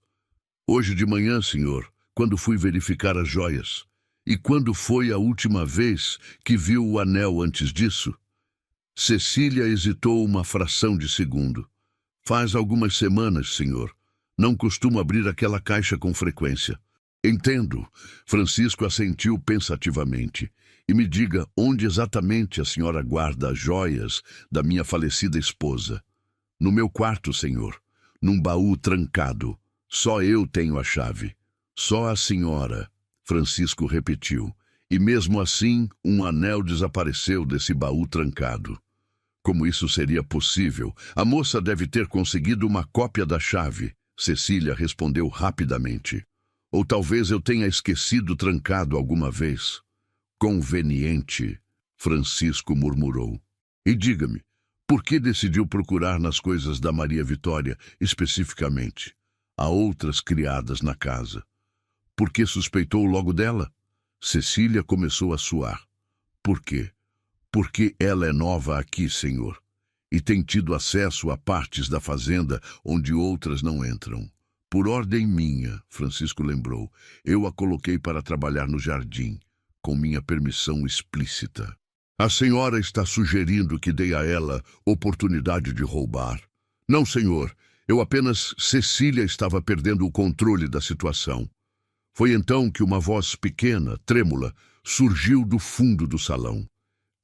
«Hoje de manhã, senhor, quando fui verificar as joias. E quando foi a última vez que viu o anel antes disso? Cecília hesitou uma fração de segundo. Faz algumas semanas, senhor. Não costumo abrir aquela caixa com frequência. Entendo. Francisco assentiu pensativamente. E me diga onde exatamente a senhora guarda as joias da minha falecida esposa. No meu quarto, senhor. Num baú trancado. Só eu tenho a chave. Só a senhora. Francisco repetiu. E mesmo assim, um anel desapareceu desse baú trancado. Como isso seria possível? A moça deve ter conseguido uma cópia da chave. Cecília respondeu rapidamente. Ou talvez eu tenha esquecido trancado alguma vez. Conveniente, Francisco murmurou. E diga-me, por que decidiu procurar nas coisas da Maria Vitória especificamente? Há outras criadas na casa. Por que suspeitou logo dela? Cecília começou a suar. Por quê? Porque ela é nova aqui, senhor, e tem tido acesso a partes da fazenda onde outras não entram. Por ordem minha, Francisco lembrou, eu a coloquei para trabalhar no jardim, com minha permissão explícita. A senhora está sugerindo que dei a ela oportunidade de roubar? Não, senhor, eu apenas... Cecília estava perdendo o controle da situação. Foi então que uma voz pequena, trêmula, surgiu do fundo do salão.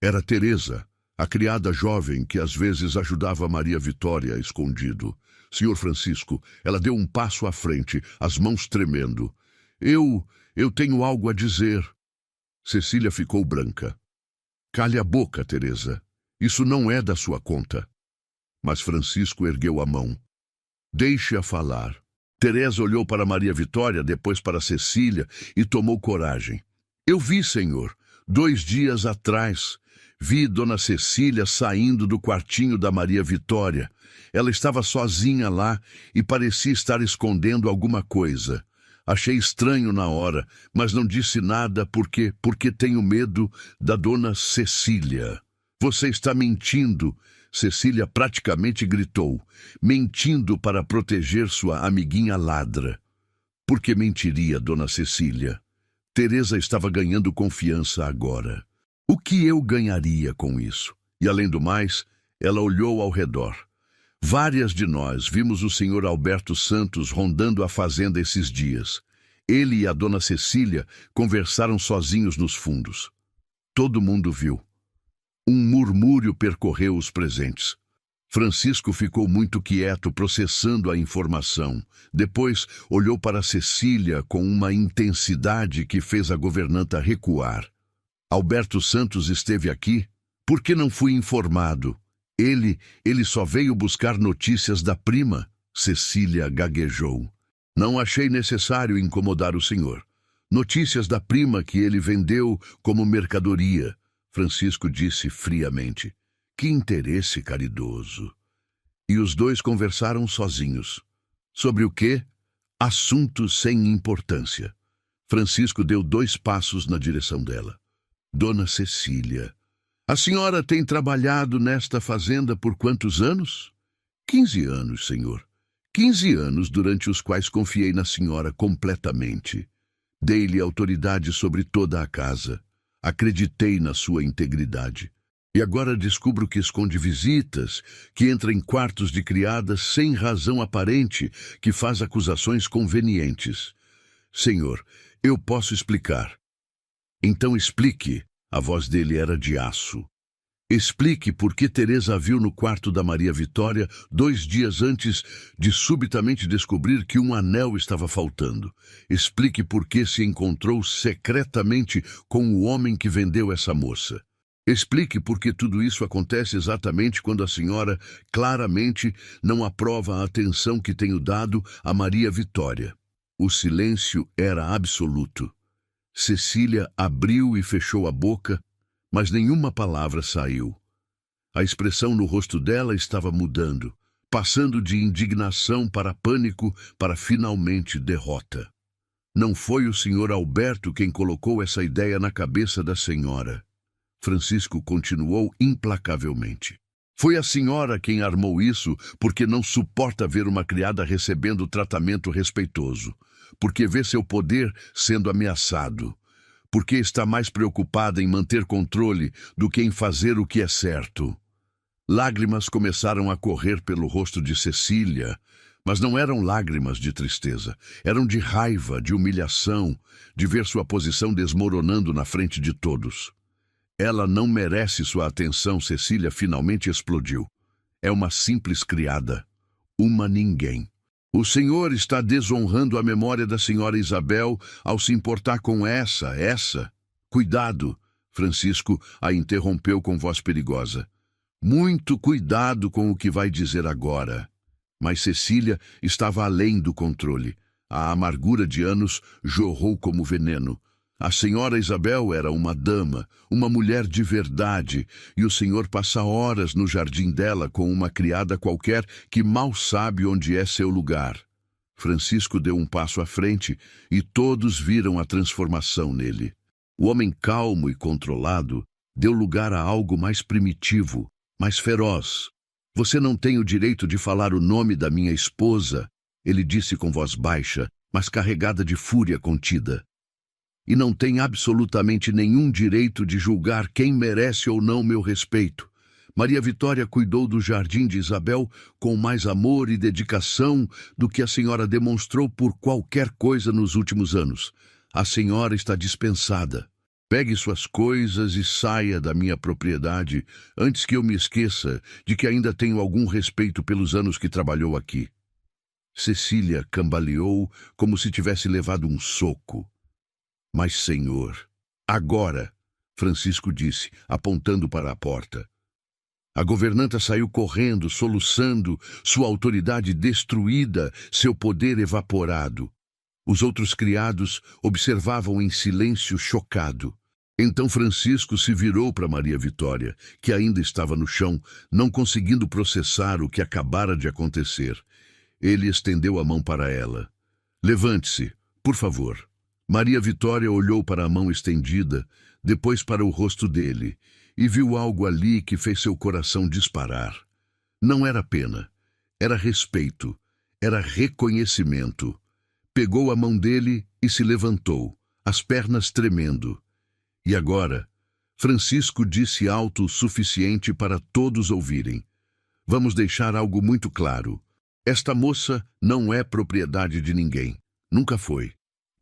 Era Teresa, a criada jovem que às vezes ajudava Maria Vitória escondido. Senhor Francisco, ela deu um passo à frente, as mãos tremendo. Eu tenho algo a dizer. Cecília ficou branca. Cale a boca, Teresa. Isso não é da sua conta. Mas Francisco ergueu a mão. Deixe-a falar. Teresa olhou para Maria Vitória, depois para Cecília e tomou coragem. Eu vi, senhor, 2 dias atrás. Vi Dona Cecília saindo do quartinho da Maria Vitória. Ela estava sozinha lá e parecia estar escondendo alguma coisa. Achei estranho na hora, mas não disse nada porque tenho medo da Dona Cecília. Você está mentindo, Cecília praticamente gritou. Mentindo para proteger sua amiguinha ladra. Por que mentiria, Dona Cecília? Teresa estava ganhando confiança agora. O que eu ganharia com isso? E além do mais, ela olhou ao redor. Várias de nós vimos o senhor Alberto Santos rondando a fazenda esses dias. Ele e a Dona Cecília conversaram sozinhos nos fundos. Todo mundo viu. Um murmúrio percorreu os presentes. Francisco ficou muito quieto, processando a informação. Depois olhou para Cecília com uma intensidade que fez a governanta recuar. Alberto Santos esteve aqui? Por que não fui informado? Ele só veio buscar notícias da prima, Cecília gaguejou. Não achei necessário incomodar o senhor. Notícias da prima que ele vendeu como mercadoria, Francisco disse friamente. Que interesse caridoso. E os dois conversaram sozinhos. Sobre o quê? Assuntos sem importância. Francisco deu 2 passos na direção dela. Dona Cecília, a senhora tem trabalhado nesta fazenda por quantos anos? 15 anos, senhor. 15 anos durante os quais confiei na senhora completamente. Dei-lhe autoridade sobre toda a casa. Acreditei na sua integridade. E agora descubro que esconde visitas, que entra em quartos de criadas sem razão aparente, que faz acusações convenientes. Senhor, eu posso explicar. Então explique, a voz dele era de aço. Explique por que Teresa a viu no quarto da Maria Vitória 2 dias antes de subitamente descobrir que um anel estava faltando. Explique por que se encontrou secretamente com o homem que vendeu essa moça. Explique por que tudo isso acontece exatamente quando a senhora claramente não aprova a atenção que tenho dado a Maria Vitória. O silêncio era absoluto. Cecília abriu e fechou a boca, mas nenhuma palavra saiu. A expressão no rosto dela estava mudando, passando de indignação para pânico, para finalmente derrota. Não foi o senhor Alberto quem colocou essa ideia na cabeça da senhora. Francisco continuou implacavelmente. Foi a senhora quem armou isso porque não suporta ver uma criada recebendo tratamento respeitoso, porque vê seu poder sendo ameaçado, porque está mais preocupada em manter controle do que em fazer o que é certo. Lágrimas começaram a correr pelo rosto de Cecília, mas não eram lágrimas de tristeza, eram de raiva, de humilhação, de ver sua posição desmoronando na frente de todos. Ela não merece sua atenção, Cecília finalmente explodiu. É uma simples criada, uma ninguém. O senhor está desonrando a memória da senhora Isabel ao se importar com essa. Cuidado, Francisco a interrompeu com voz perigosa. Muito cuidado com o que vai dizer agora. Mas Cecília estava além do controle. A amargura de anos jorrou como veneno. A senhora Isabel era uma dama, uma mulher de verdade, e o senhor passa horas no jardim dela com uma criada qualquer que mal sabe onde é seu lugar. Francisco deu um passo à frente e todos viram a transformação nele. O homem calmo e controlado deu lugar a algo mais primitivo, mais feroz. Você não tem o direito de falar o nome da minha esposa, ele disse com voz baixa, mas carregada de fúria contida. E não tem absolutamente nenhum direito de julgar quem merece ou não meu respeito. Maria Vitória cuidou do jardim de Isabel com mais amor e dedicação do que a senhora demonstrou por qualquer coisa nos últimos anos. A senhora está dispensada. Pegue suas coisas e saia da minha propriedade antes que eu me esqueça de que ainda tenho algum respeito pelos anos que trabalhou aqui. Cecília cambaleou como se tivesse levado um soco. Mas, senhor, agora, Francisco disse, apontando para a porta. A governanta saiu correndo, soluçando, sua autoridade destruída, seu poder evaporado. Os outros criados observavam em silêncio chocado. Então Francisco se virou para Maria Vitória, que ainda estava no chão, não conseguindo processar o que acabara de acontecer. Ele estendeu a mão para ela. Levante-se, por favor. Maria Vitória olhou para a mão estendida, depois para o rosto dele, e viu algo ali que fez seu coração disparar. Não era pena, era respeito, era reconhecimento. Pegou a mão dele e se levantou, as pernas tremendo. E agora, Francisco disse alto o suficiente para todos ouvirem. Vamos deixar algo muito claro. Esta moça não é propriedade de ninguém. Nunca foi.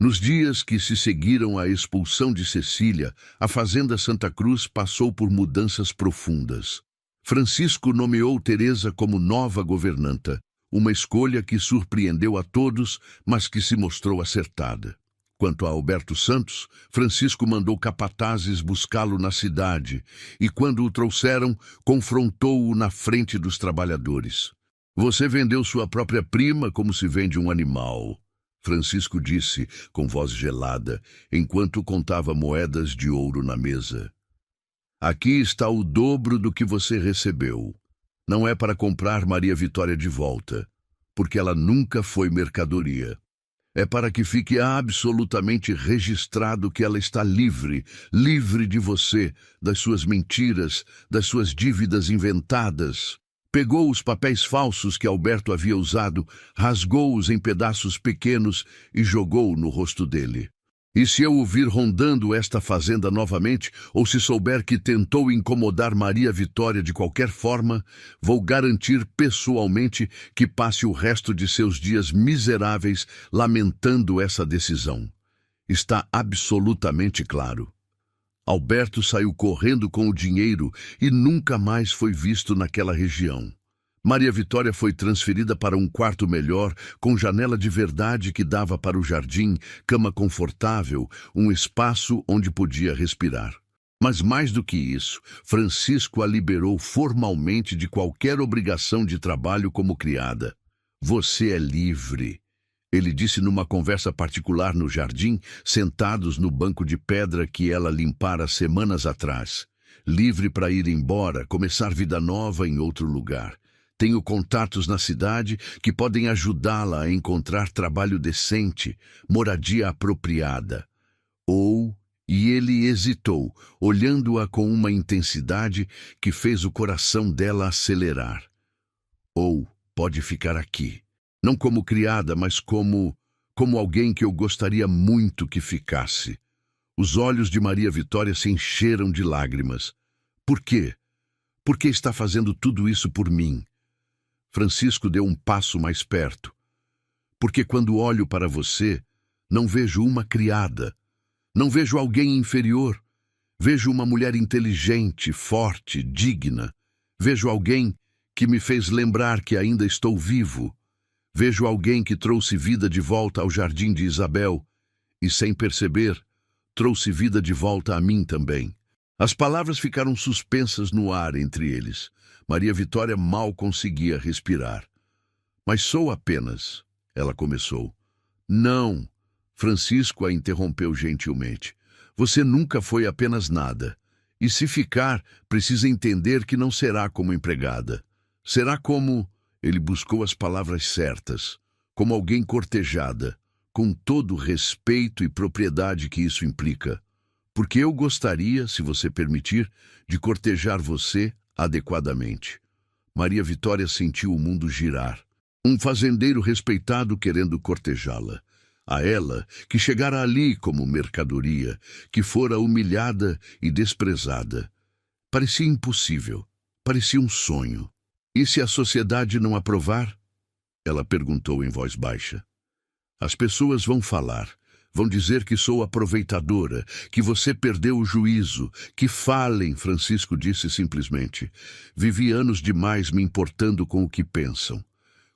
Nos dias que se seguiram à expulsão de Cecília, a Fazenda Santa Cruz passou por mudanças profundas. Francisco nomeou Teresa como nova governanta, uma escolha que surpreendeu a todos, mas que se mostrou acertada. Quanto a Alberto Santos, Francisco mandou capatazes buscá-lo na cidade e, quando o trouxeram, confrontou-o na frente dos trabalhadores. Você vendeu sua própria prima como se vende um animal, Francisco disse com voz gelada, enquanto contava moedas de ouro na mesa. Aqui está o dobro do que você recebeu. Não é para comprar Maria Vitória de volta, porque ela nunca foi mercadoria. É para que fique absolutamente registrado que ela está livre, livre de você, das suas mentiras, das suas dívidas inventadas. Pegou os papéis falsos que Alberto havia usado, rasgou-os em pedaços pequenos e jogou no rosto dele. E se eu o vir rondando esta fazenda novamente, ou se souber que tentou incomodar Maria Vitória de qualquer forma, vou garantir pessoalmente que passe o resto de seus dias miseráveis lamentando essa decisão. Está absolutamente claro. Alberto saiu correndo com o dinheiro e nunca mais foi visto naquela região. Maria Vitória foi transferida para um quarto melhor, com janela de verdade que dava para o jardim, cama confortável, um espaço onde podia respirar. Mas mais do que isso, Francisco a liberou formalmente de qualquer obrigação de trabalho como criada. Você é livre, ele disse numa conversa particular no jardim, sentados no banco de pedra que ela limpara semanas atrás. Livre para ir embora, começar vida nova em outro lugar. Tenho contatos na cidade que podem ajudá-la a encontrar trabalho decente, moradia apropriada. E ele hesitou, olhando-a com uma intensidade que fez o coração dela acelerar. Pode ficar aqui. Não como criada, mas como alguém que eu gostaria muito que ficasse. Os olhos de Maria Vitória se encheram de lágrimas. Por quê? Por que está fazendo tudo isso por mim? Francisco deu um passo mais perto. Porque quando olho para você, não vejo uma criada, não vejo alguém inferior. Vejo uma mulher inteligente, forte, digna. Vejo alguém que me fez lembrar que ainda estou vivo. Vejo alguém que trouxe vida de volta ao jardim de Isabel e, sem perceber, trouxe vida de volta a mim também. As palavras ficaram suspensas no ar entre eles. Maria Vitória mal conseguia respirar. Mas sou apenas, ela começou. Não, Francisco a interrompeu gentilmente. Você nunca foi apenas nada. E se ficar, precisa entender que não será como empregada. Será como... Ele buscou as palavras certas. Como alguém cortejada, com todo o respeito e propriedade que isso implica. Porque eu gostaria, se você permitir, de cortejar você adequadamente. Maria Vitória sentiu o mundo girar. Um fazendeiro respeitado querendo cortejá-la. A ela, que chegara ali como mercadoria, que fora humilhada e desprezada. Parecia impossível, parecia um sonho. E se a sociedade não aprovar? Ela perguntou em voz baixa. As pessoas vão falar, vão dizer que sou aproveitadora, que você perdeu o juízo, que falem, Francisco disse simplesmente. Vivi anos demais me importando com o que pensam,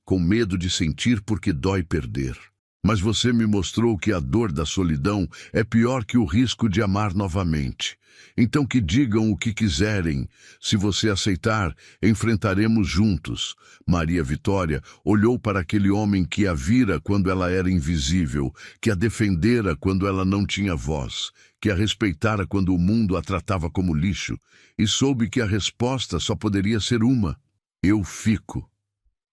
com medo de sentir porque dói perder. Mas você me mostrou que a dor da solidão é pior que o risco de amar novamente. Então que digam o que quiserem. Se você aceitar, enfrentaremos juntos. Maria Vitória olhou para aquele homem que a vira quando ela era invisível, que a defendera quando ela não tinha voz, que a respeitara quando o mundo a tratava como lixo, e soube que a resposta só poderia ser uma. Eu fico.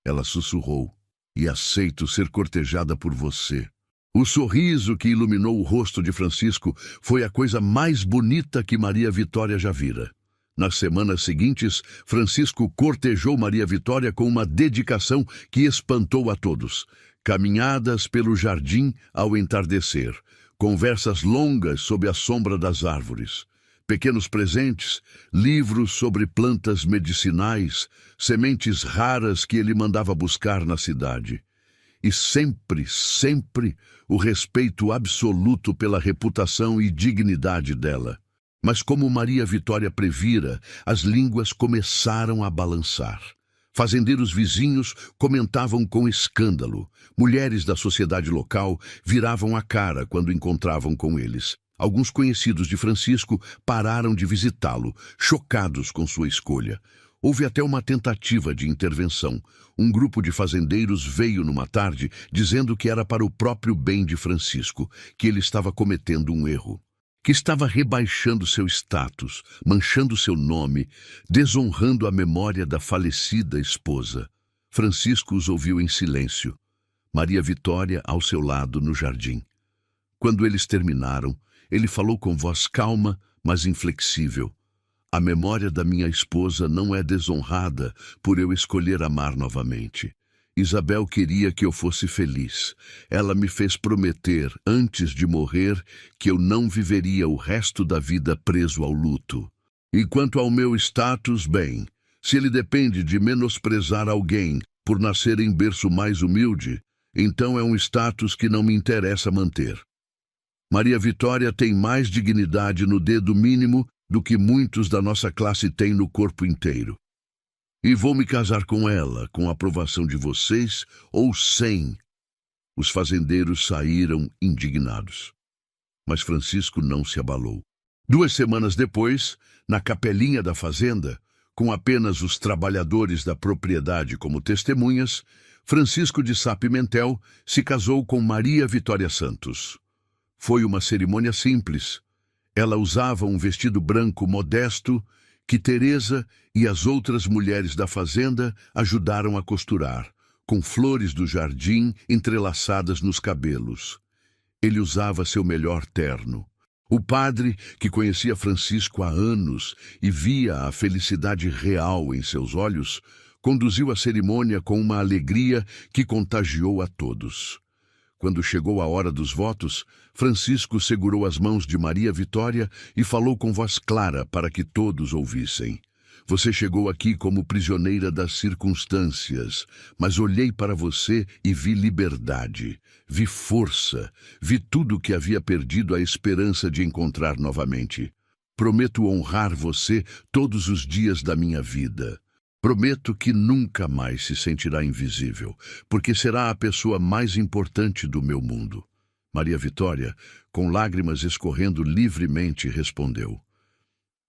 Ela sussurrou. E aceito ser cortejada por você. O sorriso que iluminou o rosto de Francisco foi a coisa mais bonita que Maria Vitória já vira. Nas semanas seguintes, Francisco cortejou Maria Vitória com uma dedicação que espantou a todos. Caminhadas pelo jardim ao entardecer, conversas longas sob a sombra das árvores. Pequenos presentes, livros sobre plantas medicinais, sementes raras que ele mandava buscar na cidade. E sempre, sempre, o respeito absoluto pela reputação e dignidade dela. Mas como Maria Vitória previra, as línguas começaram a balançar. Fazendeiros vizinhos comentavam com escândalo. Mulheres da sociedade local viravam a cara quando encontravam com eles. Alguns conhecidos de Francisco pararam de visitá-lo, chocados com sua escolha. Houve até uma tentativa de intervenção. Um grupo de fazendeiros veio numa tarde dizendo que era para o próprio bem de Francisco, que ele estava cometendo um erro, que estava rebaixando seu status, manchando seu nome, desonrando a memória da falecida esposa. Francisco os ouviu em silêncio. Maria Vitória ao seu lado no jardim. Quando eles terminaram, ele falou com voz calma, mas inflexível. A memória da minha esposa não é desonrada por eu escolher amar novamente. Isabel queria que eu fosse feliz. Ela me fez prometer, antes de morrer, que eu não viveria o resto da vida preso ao luto. E quanto ao meu status, bem, se ele depende de menosprezar alguém por nascer em berço mais humilde, então é um status que não me interessa manter. Maria Vitória tem mais dignidade no dedo mínimo do que muitos da nossa classe têm no corpo inteiro. E vou me casar com ela, com a aprovação de vocês ou sem. Os fazendeiros saíram indignados. Mas Francisco não se abalou. 2 semanas depois, na capelinha da fazenda, com apenas os trabalhadores da propriedade como testemunhas, Francisco de Sá Pimentel se casou com Maria Vitória Santos. Foi uma cerimônia simples. Ela usava um vestido branco modesto que Teresa e as outras mulheres da fazenda ajudaram a costurar, com flores do jardim entrelaçadas nos cabelos. Ele usava seu melhor terno. O padre, que conhecia Francisco há anos e via a felicidade real em seus olhos, conduziu a cerimônia com uma alegria que contagiou a todos. Quando chegou a hora dos votos, Francisco segurou as mãos de Maria Vitória e falou com voz clara para que todos ouvissem. Você chegou aqui como prisioneira das circunstâncias, mas olhei para você e vi liberdade, vi força, vi tudo o que havia perdido a esperança de encontrar novamente. Prometo honrar você todos os dias da minha vida. Prometo que nunca mais se sentirá invisível, porque será a pessoa mais importante do meu mundo. Maria Vitória, com lágrimas escorrendo livremente, respondeu: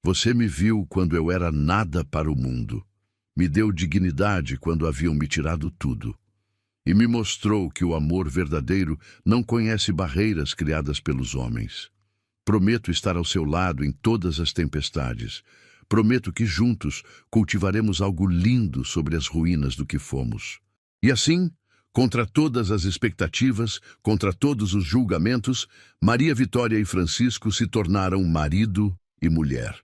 Você me viu quando eu era nada para o mundo. Me deu dignidade quando haviam me tirado tudo. E me mostrou que o amor verdadeiro não conhece barreiras criadas pelos homens. Prometo estar ao seu lado em todas as tempestades. Prometo que juntos cultivaremos algo lindo sobre as ruínas do que fomos. E assim, contra todas as expectativas, contra todos os julgamentos, Maria Vitória e Francisco se tornaram marido e mulher.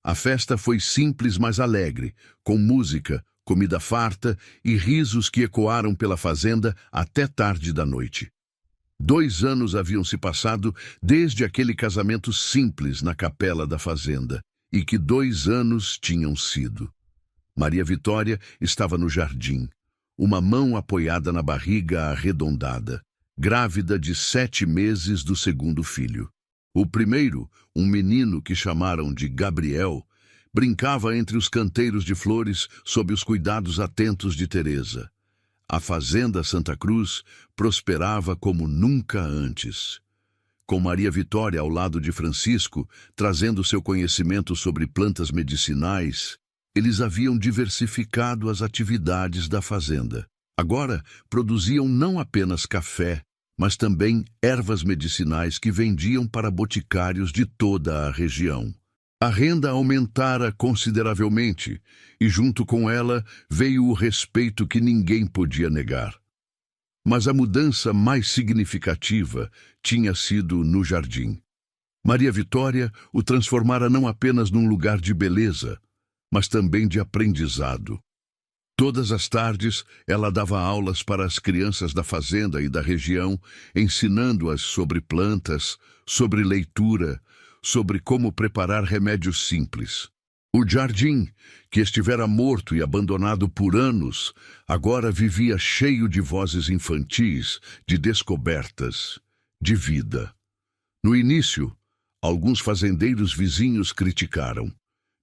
A festa foi simples, mas alegre, com música, comida farta e risos que ecoaram pela fazenda até tarde da noite. 2 anos haviam se passado desde aquele casamento simples na capela da fazenda, e que 2 anos tinham sido. Maria Vitória estava no jardim, uma mão apoiada na barriga arredondada, grávida de 7 meses do segundo filho. O primeiro, um menino que chamaram de Gabriel, brincava entre os canteiros de flores sob os cuidados atentos de Teresa. A fazenda Santa Cruz prosperava como nunca antes. Com Maria Vitória ao lado de Francisco, trazendo seu conhecimento sobre plantas medicinais, eles haviam diversificado as atividades da fazenda. Agora produziam não apenas café, mas também ervas medicinais que vendiam para boticários de toda a região. A renda aumentara consideravelmente e, junto com ela, veio o respeito que ninguém podia negar. Mas a mudança mais significativa tinha sido no jardim. Maria Vitória o transformara não apenas num lugar de beleza, mas também de aprendizado. Todas as tardes, ela dava aulas para as crianças da fazenda e da região, ensinando-as sobre plantas, sobre leitura, sobre como preparar remédios simples. O jardim, que estivera morto e abandonado por anos, agora vivia cheio de vozes infantis, de descobertas, de vida. No início, alguns fazendeiros vizinhos criticaram.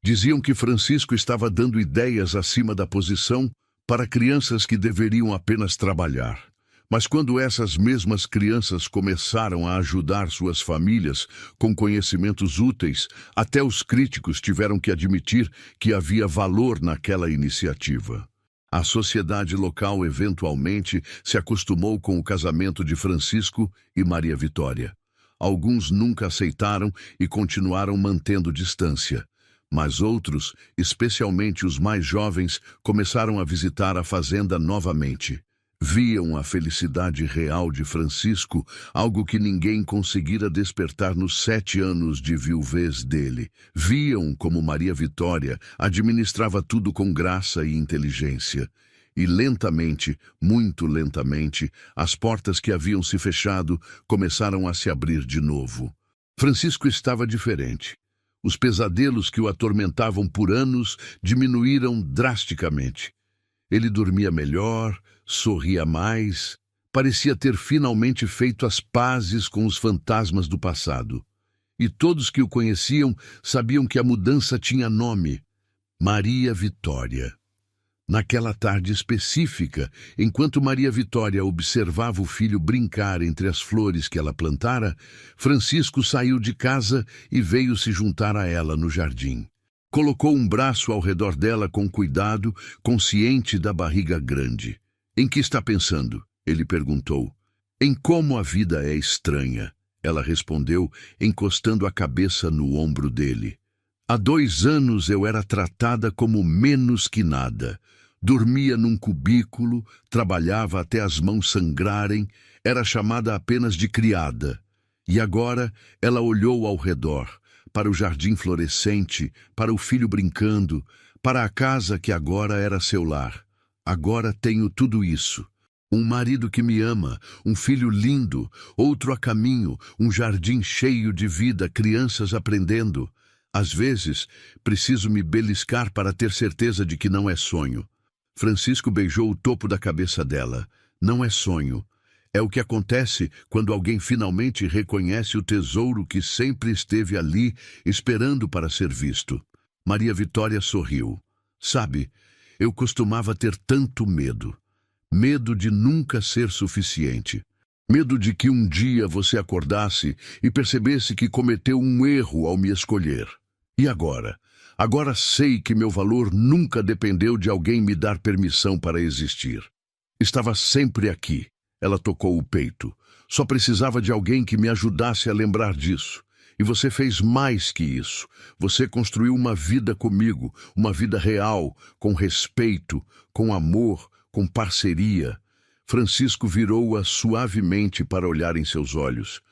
Diziam que Francisco estava dando ideias acima da posição para crianças que deveriam apenas trabalhar. Mas quando essas mesmas crianças começaram a ajudar suas famílias com conhecimentos úteis, até os críticos tiveram que admitir que havia valor naquela iniciativa. A sociedade local eventualmente se acostumou com o casamento de Francisco e Maria Vitória. Alguns nunca aceitaram e continuaram mantendo distância. Mas outros, especialmente os mais jovens, começaram a visitar a fazenda novamente. Viam a felicidade real de Francisco, algo que ninguém conseguira despertar nos 7 anos de viuvez dele. Viam como Maria Vitória administrava tudo com graça e inteligência. E lentamente, muito lentamente, as portas que haviam se fechado começaram a se abrir de novo. Francisco estava diferente. Os pesadelos que o atormentavam por anos diminuíram drasticamente. Ele dormia melhor, sorria mais, parecia ter finalmente feito as pazes com os fantasmas do passado. E todos que o conheciam sabiam que a mudança tinha nome: Maria Vitória. Naquela tarde específica, enquanto Maria Vitória observava o filho brincar entre as flores que ela plantara, Francisco saiu de casa e veio se juntar a ela no jardim. Colocou um braço ao redor dela com cuidado, consciente da barriga grande. "Em que está pensando?" ele perguntou. "Em como a vida é estranha", ela respondeu, encostando a cabeça no ombro dele. "Há 2 anos eu era tratada como menos que nada. Dormia num cubículo, trabalhava até as mãos sangrarem, era chamada apenas de criada. E agora ela olhou ao redor, para o jardim florescente, para o filho brincando, para a casa que agora era seu lar. Agora tenho tudo isso. Um marido que me ama, um filho lindo, outro a caminho, um jardim cheio de vida, crianças aprendendo. Às vezes, preciso me beliscar para ter certeza de que não é sonho. Francisco beijou o topo da cabeça dela. Não é sonho. É o que acontece quando alguém finalmente reconhece o tesouro que sempre esteve ali, esperando para ser visto. Maria Vitória sorriu. Sabe, eu costumava ter tanto medo. Medo de nunca ser suficiente. Medo de que um dia você acordasse e percebesse que cometeu um erro ao me escolher. E agora? Agora sei que meu valor nunca dependeu de alguém me dar permissão para existir. Estava sempre aqui. Ela tocou o peito. Só precisava de alguém que me ajudasse a lembrar disso. E você fez mais que isso. Você construiu uma vida comigo, uma vida real, com respeito, com amor, com parceria. Francisco virou-a suavemente para olhar em seus olhos.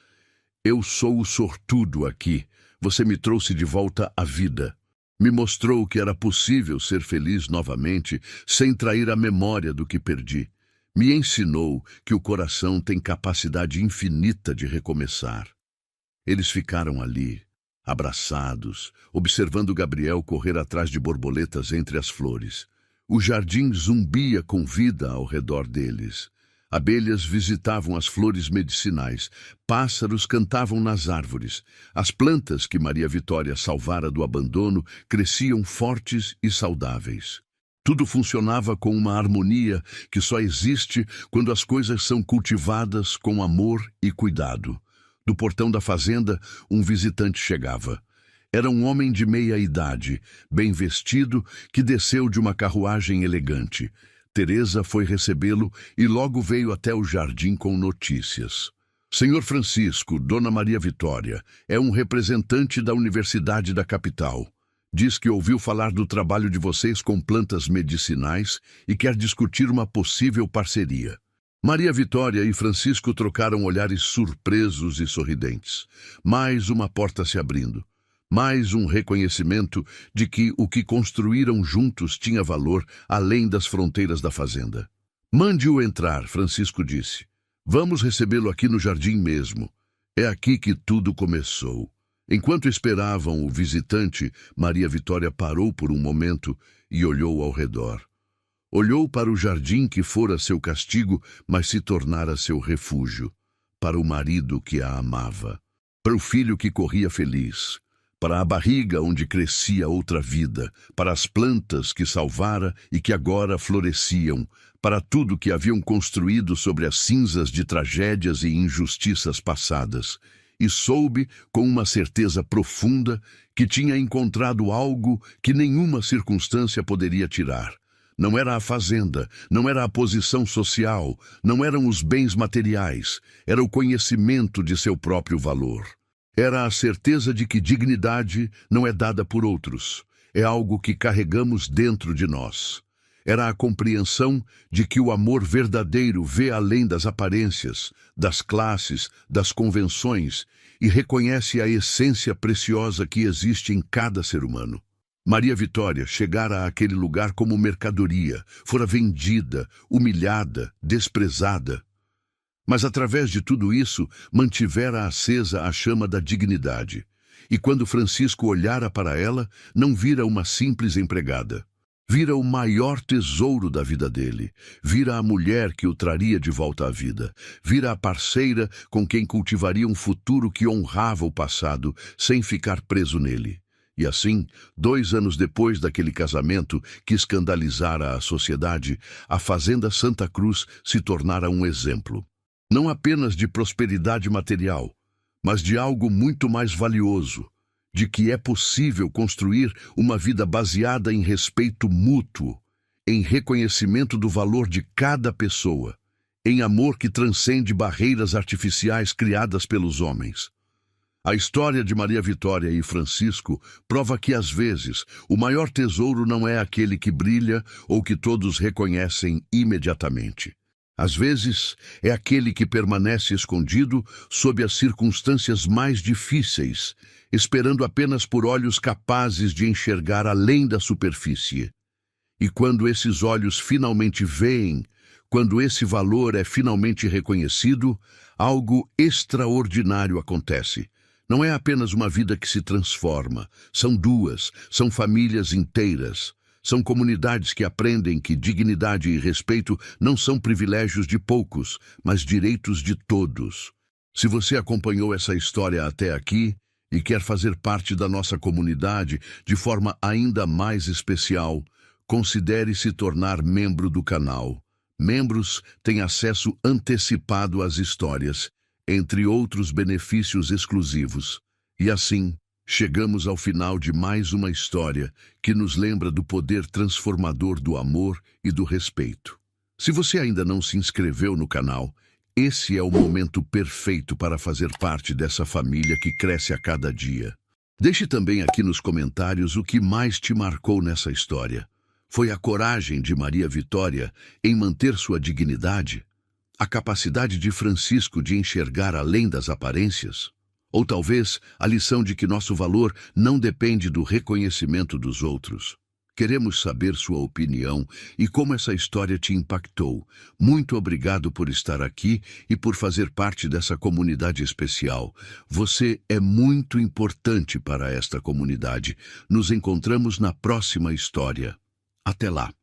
Eu sou o sortudo aqui. Você me trouxe de volta à vida. Me mostrou que era possível ser feliz novamente, sem trair a memória do que perdi. Me ensinou que o coração tem capacidade infinita de recomeçar. Eles ficaram ali, abraçados, observando Gabriel correr atrás de borboletas entre as flores. O jardim zumbia com vida ao redor deles. Abelhas visitavam as flores medicinais, pássaros cantavam nas árvores. As plantas que Maria Vitória salvara do abandono cresciam fortes e saudáveis. Tudo funcionava com uma harmonia que só existe quando as coisas são cultivadas com amor e cuidado. Do portão da fazenda, um visitante chegava. Era um homem de meia idade, bem vestido, que desceu de uma carruagem elegante. Teresa foi recebê-lo e logo veio até o jardim com notícias. Senhor Francisco, Dona Maria Vitória, é um representante da Universidade da capital. Diz que ouviu falar do trabalho de vocês com plantas medicinais e quer discutir uma possível parceria. Maria Vitória e Francisco trocaram olhares surpresos e sorridentes. Mais uma porta se abrindo. Mais um reconhecimento de que o que construíram juntos tinha valor além das fronteiras da fazenda. Mande-o entrar, Francisco disse. Vamos recebê-lo aqui no jardim mesmo. É aqui que tudo começou. Enquanto esperavam o visitante, Maria Vitória parou por um momento e olhou ao redor. Olhou para o jardim que fora seu castigo, mas se tornara seu refúgio. Para o marido que a amava. Para o filho que corria feliz. Para a barriga onde crescia outra vida. Para as plantas que salvara e que agora floresciam. Para tudo que haviam construído sobre as cinzas de tragédias e injustiças passadas. E soube, com uma certeza profunda, que tinha encontrado algo que nenhuma circunstância poderia tirar. Não era a fazenda, não era a posição social, não eram os bens materiais, era o conhecimento de seu próprio valor. Era a certeza de que dignidade não é dada por outros, é algo que carregamos dentro de nós. Era a compreensão de que o amor verdadeiro vê além das aparências, das classes, das convenções e reconhece a essência preciosa que existe em cada ser humano. Maria Vitória chegara àquele lugar como mercadoria, fora vendida, humilhada, desprezada. Mas através de tudo isso, mantivera acesa a chama da dignidade. E quando Francisco olhara para ela, não vira uma simples empregada. Vira o maior tesouro da vida dele. Vira a mulher que o traria de volta à vida. Vira a parceira com quem cultivaria um futuro que honrava o passado, sem ficar preso nele. E assim, 2 anos depois daquele casamento que escandalizara a sociedade, a Fazenda Santa Cruz se tornara um exemplo. Não apenas de prosperidade material, mas de algo muito mais valioso. De que é possível construir uma vida baseada em respeito mútuo, em reconhecimento do valor de cada pessoa, em amor que transcende barreiras artificiais criadas pelos homens. A história de Maria Vitória e Francisco prova que, às vezes, o maior tesouro não é aquele que brilha ou que todos reconhecem imediatamente. Às vezes, é aquele que permanece escondido sob as circunstâncias mais difíceis, esperando apenas por olhos capazes de enxergar além da superfície. E quando esses olhos finalmente veem, Quando esse valor é finalmente reconhecido, algo extraordinário acontece. Não é apenas uma vida que se transforma, são duas, são famílias inteiras. São comunidades que aprendem que dignidade e respeito não são privilégios de poucos, mas direitos de todos. Se você acompanhou essa história até aqui e quer fazer parte da nossa comunidade de forma ainda mais especial, considere se tornar membro do canal. Membros têm acesso antecipado às histórias, entre outros benefícios exclusivos. E assim, chegamos ao final de mais uma história que nos lembra do poder transformador do amor e do respeito. Se você ainda não se inscreveu no canal, esse é o momento perfeito para fazer parte dessa família que cresce a cada dia. Deixe também aqui nos comentários o que mais te marcou nessa história. Foi a coragem de Maria Vitória em manter sua dignidade? A capacidade de Francisco de enxergar além das aparências? Ou talvez a lição de que nosso valor não depende do reconhecimento dos outros? Queremos saber sua opinião e como essa história te impactou. Muito obrigado por estar aqui e por fazer parte dessa comunidade especial. Você é muito importante para esta comunidade. Nos encontramos na próxima história. Até lá!